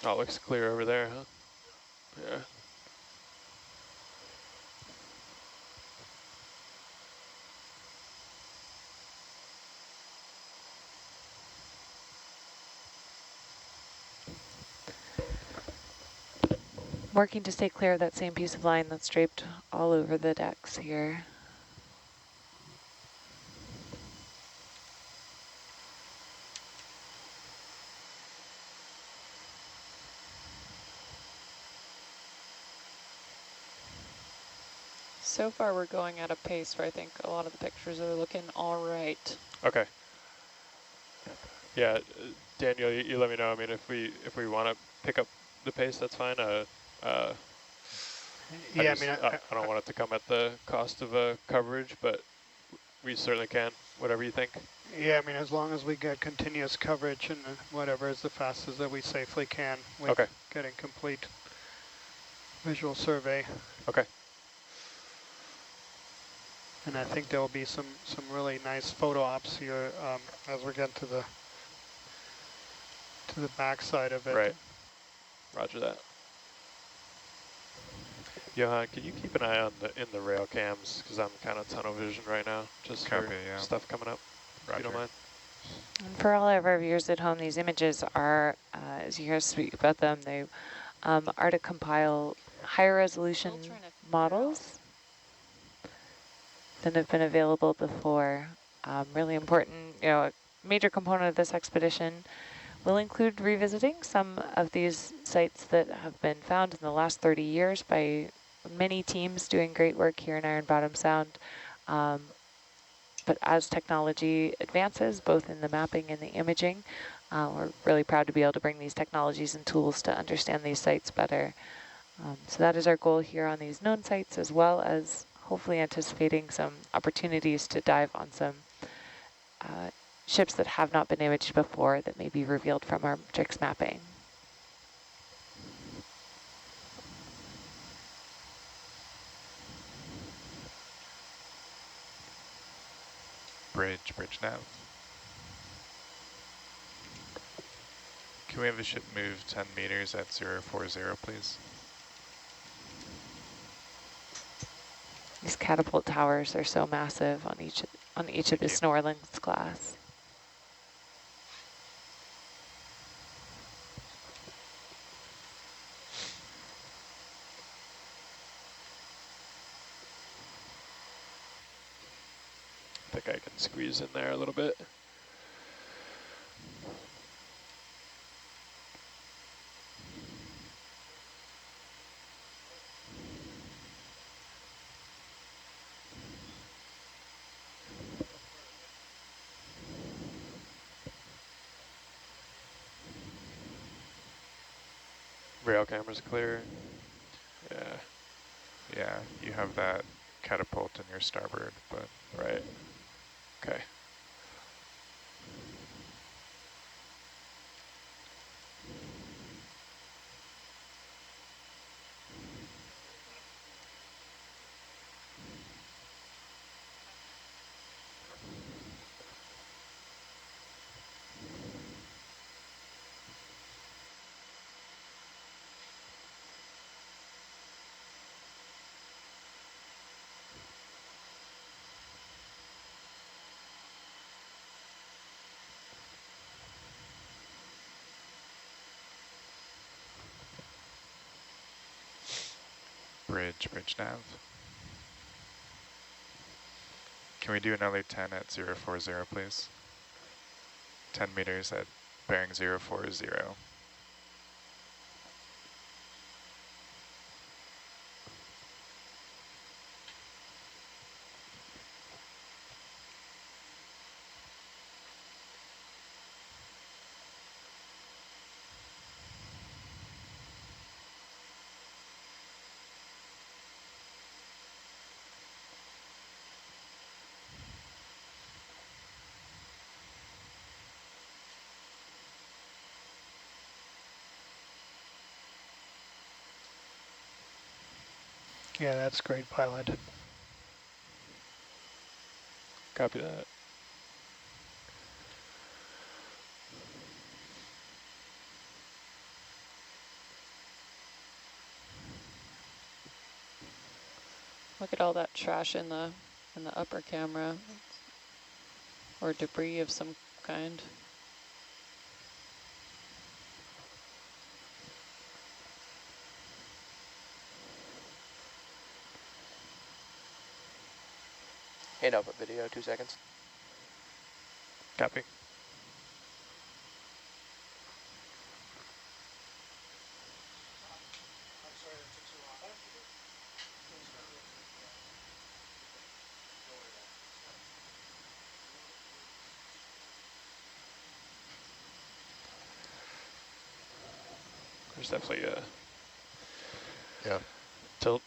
Oh, it looks clear over there, huh? Yeah. Working to stay clear of that same piece of line that's draped all over the decks here. So far we're going at a pace where I think a lot of the pictures are looking all right. Okay. Yeah, Daniel, you let me know. I mean, if we want to pick up the pace, that's fine. Yeah, I don't want it to come at the cost of coverage, but we certainly can. Whatever you think. Yeah, I mean, as long as we get continuous coverage and whatever is the fastest that we safely can with getting complete visual survey. Okay. And I think there will be some really nice photo ops here as we get to the back side of it. Right. Roger that. Johan, can you keep an eye on in the rail cams, because I'm kind of tunnel vision right now, just for stuff coming up. Roger. If you don't mind. And for all of our viewers at home, these images are, as you hear us speak about them, they are to compile higher resolution models than have been available before. Really important, you know, a major component of this expedition will include revisiting some of these sites that have been found in the last 30 years by many teams doing great work here in Iron Bottom Sound. But as technology advances, both in the mapping and the imaging, we're really proud to be able to bring these technologies and tools to understand these sites better. So that is our goal here on these known sites, as well as hopefully anticipating some opportunities to dive on some ships that have not been imaged before that may be revealed from our matrix mapping. Bridge nav. Can we have the ship move 10 meters at 040, please? These catapult towers are so massive on each of the Snorlings class. I think I can squeeze in there a little bit. Rail camera's clear. Yeah. Yeah, you have that catapult in your starboard, but right. Okay. bridge nav. Can we do another 10 at 040, please? 10 meters at bearing 040. Yeah, that's great, pilot. Copy that. Look at all that trash in the upper camera, or debris of some kind. Hand output video, 2 seconds. Copy. There's definitely a tilt.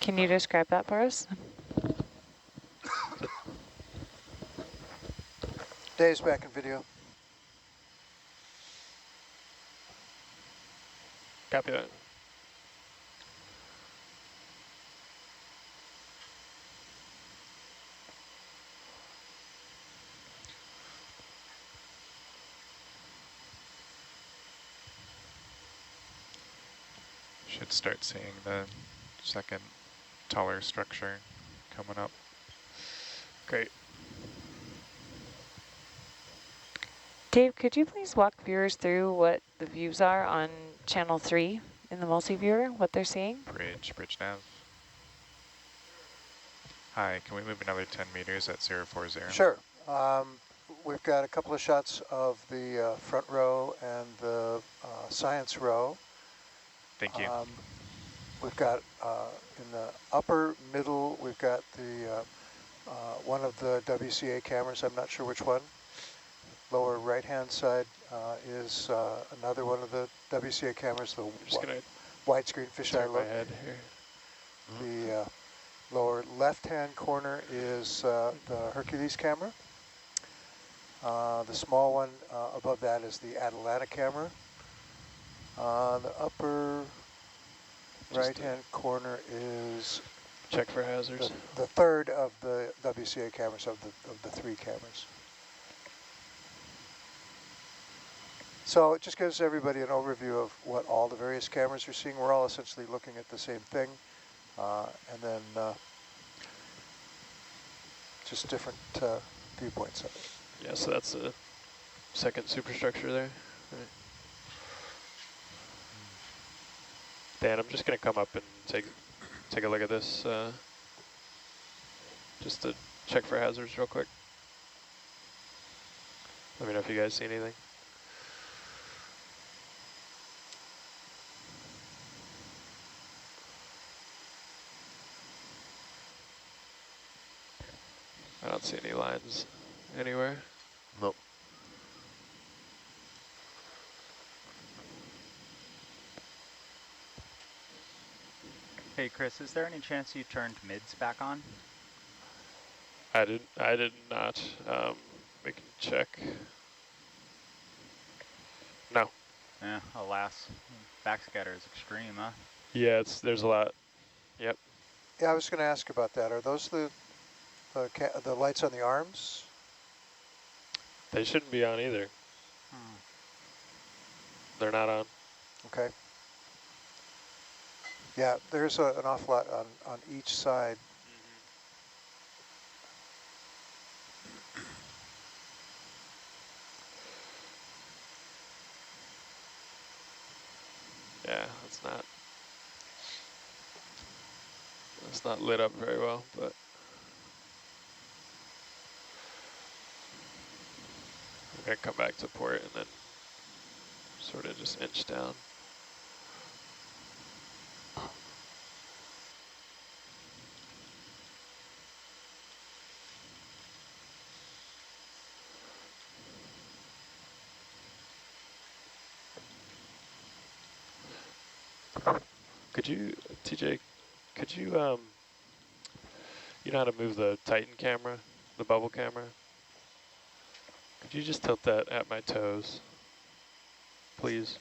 Can you describe that for us? Dave's back in video. Copy that. Should start seeing the second taller structure coming up. Great. Dave, could you please walk viewers through what the views are on channel 3 in the multi-viewer, what they're seeing? Bridge nav. Hi, can we move another 10 meters at 040? Sure. We've got a couple of shots of the front row and the science row. Thank you. We've got in the upper middle, we've got the one of the WCA cameras, I'm not sure which one. Lower right-hand side is another one of the WCA cameras, the widescreen fisheye Turn my look. head here. The lower left-hand corner is the Hercules camera. The small one above that is the Atalanta camera. The upper right-hand corner is check for hazards. The third of the WCA cameras of the three cameras. So it just gives everybody an overview of what all the various cameras you're seeing. We're all essentially looking at the same thing, and then just different viewpoints of it. Yeah, so that's the second superstructure there. Right. Dan, I'm just going to come up and take a look at this, just to check for hazards real quick. Let me know if you guys see anything. I don't see any lines anywhere. Nope. Hey Chris, is there any chance you turned mids back on? I did not. We can check. No. Yeah, alas. Backscatter is extreme, huh? Yeah, there's a lot. Yep. Yeah, I was going to ask about that. Are those the lights on the arms? They shouldn't be on either. They're not on. Okay. Yeah, there's an awful lot on each side. Yeah, it's not lit up very well, but I'm gonna come back to port and then sort of just inch down. Could you, TJ, could you, you know how to move the Titan camera, the bubble camera? Could you just tilt that at my toes, please?